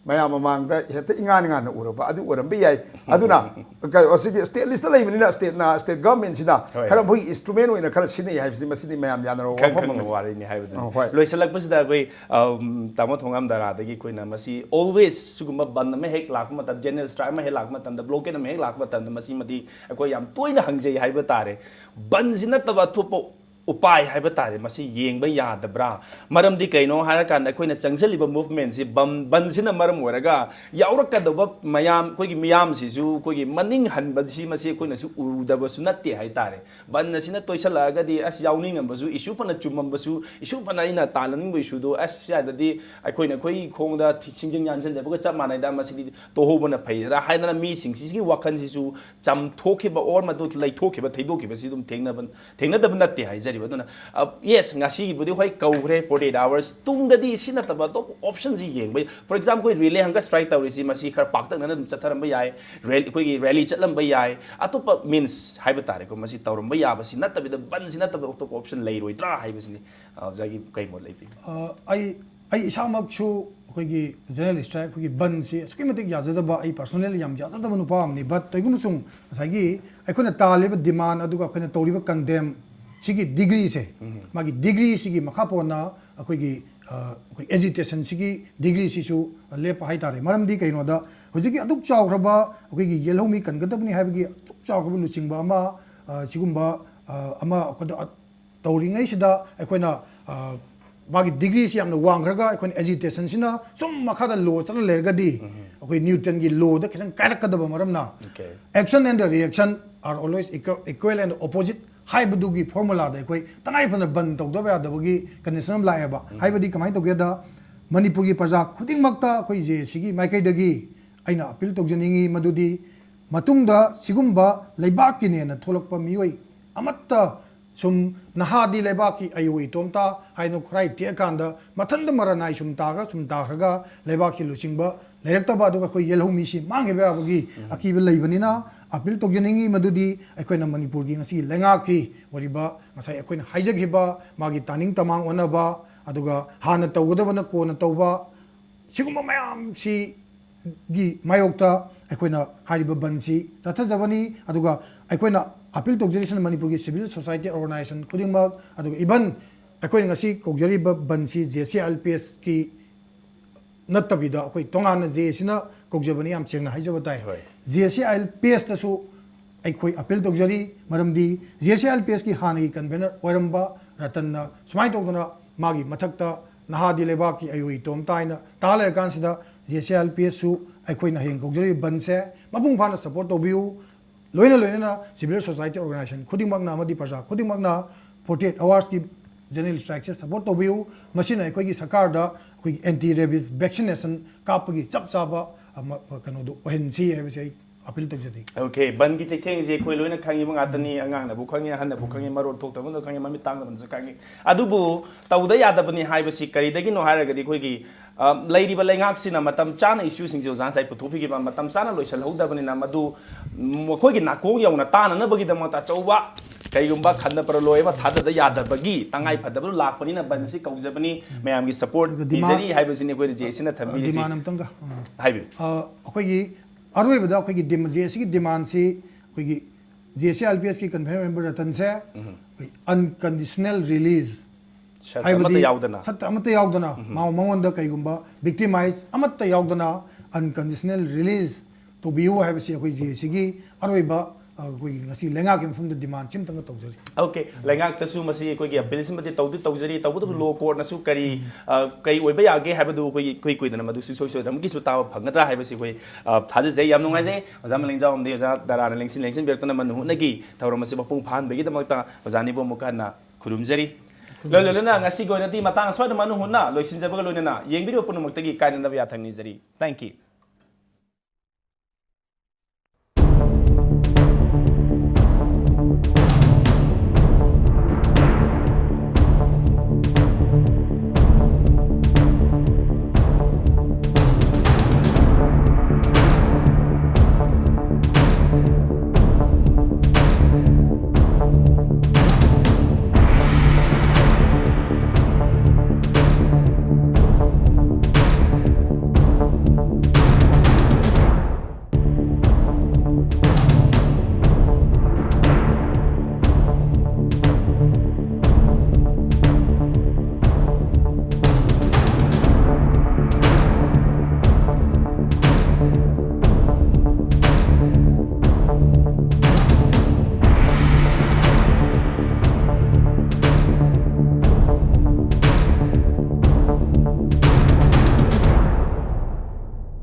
mayam mamangda heta ingan uraba adu urambe yai aduna asigi state list la ibnina state government sina kala boi instrument oina kala sini haibsi masini mayam yanaro wafam wari ni haibda loisalak pasda koi tamo thongam dara dagi koi na masi always suguma ban me hek lak ma tam general strike ma hek lak ma tam da blockade ma hek lak ma tam masi mati koi yam toina hangjei haiba tare ban sina taba thupo upai haiba tare masi yengba yadabra maram di kaino hara kan da koina changsaliba movement si ban sina maram waraga yaurakadaba mayam koigi miyam si su koigi maning hanba si masi koina su udaba su natte hai tare ban sina toisala ga di as yauning ambasu issue pana chumam basu issue pana ina talaning bu issue do as ya da di koina koi khongda singjing yansan da ba chap manai da masi to hobona phai da haina mi sing si gi wakan si su cham thokiba or ma do lai thokiba theidokiba si dum thengna da natte hai yes ngasi budi hoi kaugre 48 hours tung dadi sina taba top options yeng bai for example relay hanga strike tawri si masi khar pak tak na dum chatharam bai ai rally chatlam bai ai atopa means haiba tare ko masi tawram bai ya basi natabi da ban sina taba top option lei roi tra hai basini jagi kai mo lei ai isamak chu koigi general strike koigi ban si skematic yazada ba ai personally yam yazada ba nu pa amni but taigum sung sagi ai khona talib demand aduga khona tawriba condemn sigi degree se magi degree sigi makhapona akoigi agitation sigi degree sisu lepa hai tare maram di kaino da hojiki aduk chaw raba akoigi yelhomi kangadabni haibagi aduk chaw raba luchingba ama sigumba ama koda tawringai sida akoina magi degree si amna wangraga akoina agitation sina sum makhada law chala lergadi akoi newton gi law da khitang kairakadaba maramna action and reaction are always equal and opposite हाइबदुगी formula दे कोई तंगाई fun बन तौदब यादबगी condition लाएबा हाइबदी कमाई तौगेदा मणिपुर की प्रजा खुदिंगमक्ता कोई जे सिगी माइकैदगी आइना अपील तौजनिंगी मदुदी मतुंगदा सिगुंबा लेबाकिने न थोलकपा मियोई अमत्ता सुम नहादी लेबाकी अयोई तोमता हाइनो खराई टेकांदा मथंद मरनाई सुम तागरगा लेबाकी लुसिंगबा लेरक्तबा दुगा कोई येलहोमी सि मांगे बेबगी अकीब लेबनिना अपील तौजनिंगी मदुदी अखोइना मणिपुर की ngasi lengaकी वरिबा ngasai अखोइना हाइजगिबा मागी तानिंग तमांग ओनबा अदुगा हाना तौगदबना कोना तौबा सिगुंबा मयाम सि gi mayokta अखोइना हारिबा Bansi चथजबनी अदुगा अखोइना appeal तौजरिसन Manipur की सिविल सोसाइटी ऑर्गेनाइजेशन खुदिंगमक अदुगा इबन अखोइना ngasi कोगजरिबा बनसी JCLPS की नत्तबिदा अखोइ तोंगान जेसिना कोगजबनी आम चेंगना हाइजबताय JCLPS तसु अखोइ अपील तौजरी मरमदी JCLPS की हानगी कन्वेनर ओरंबा रतन सुमाइ तौदना मागी मथक्ता नहादी लेबाकी अयोई तोमताइना तालेर कानसिदा JCLPS सु अखोइना हेंग कोगजरी बनसे मपुंग फाना सपोर्ट तौबिउ लोइना सिविल सोसाइटी ऑर्गेनाइजेशन खुदिंगमकना अमदी प्रजा खुदिंगमकना 48 आवर्स की जनरल स्ट्राइक से सपोर्ट तौबिउ मसिना अखोइगी सरकारदा अखोइगी एंटी रेबीज वैक्सीनेशन कापगी चप चाबा कनोदो ओहेनसी हेबसे अपील तौजदी ओके बन की चेथेंग जे कोई लोइना खांगी मंगातनी अंगांगना बु खांगी हन्ना बु खांगी मरोड थोक्तबन खांगी ममि तांगदन ज खांगी अदुबु तौदा यादबनी हाइबसी करिदगी नो हारगदी कोइगी लैरिबा लैंगाक्सिना मतम चाना इश्यू सिंग जो जान साइ पुथोफिगी मतम चाना लोइसल हौदबनिना मदु मखोइगी नाकोंग यौना ताननबगी दमता चौबा कईगुंबा खन्ना पर लोएबा थाददा यादबगी तंगाई फदबु लाकपनिना बनसी कौजबनी मयामगी सपोर्ट दिजरी हाइबसिने कोइ जेसिना थम्बिसी डिमांड अमतंगा हाइबि अखोइगी अरोइबदा अखोइगी जेसी की डिमांड सी अखोइगी JCLPS की कन्वेनर मेंबर रतन से अनकंडीशनल रिलीज हाइबदी सत्ता अमत यावदना माव मंगोंदा कईगुंबा विक्टिमाइज अमत यावदना अनकंडीशनल रिलीज तो बियो हाइबसी अखोइ JC की अरोइबा कोई ngasi lenga के मफम डिमांड सिम तंग तौजरी ओके lenga तसु मसी कोई अपील सिमति तौजरी तौबदु लो कोर्ट नसु करी कई ओइबा यागे हाबदु कोई कोइदना मदु सु सोइ दम किसु ताव फंगत्रा हाइबसी कोई थाजे जे याम नुंगाइ जे ओजाम लेंजाव हमदे ओजा दाराना लेंसिन बेरतना मन हुनगी थौरमसी बपुंग फान बेगी दमकता ओजानी बो मुकाना खुरुमजरी लोलोना ngasi गोइनति मतंग अस्वाद मनु हुना लोइसिन जबगा लोइना येंबिरो पुनुमक्तगी काइनदब याथंगनि जरी थैंक यू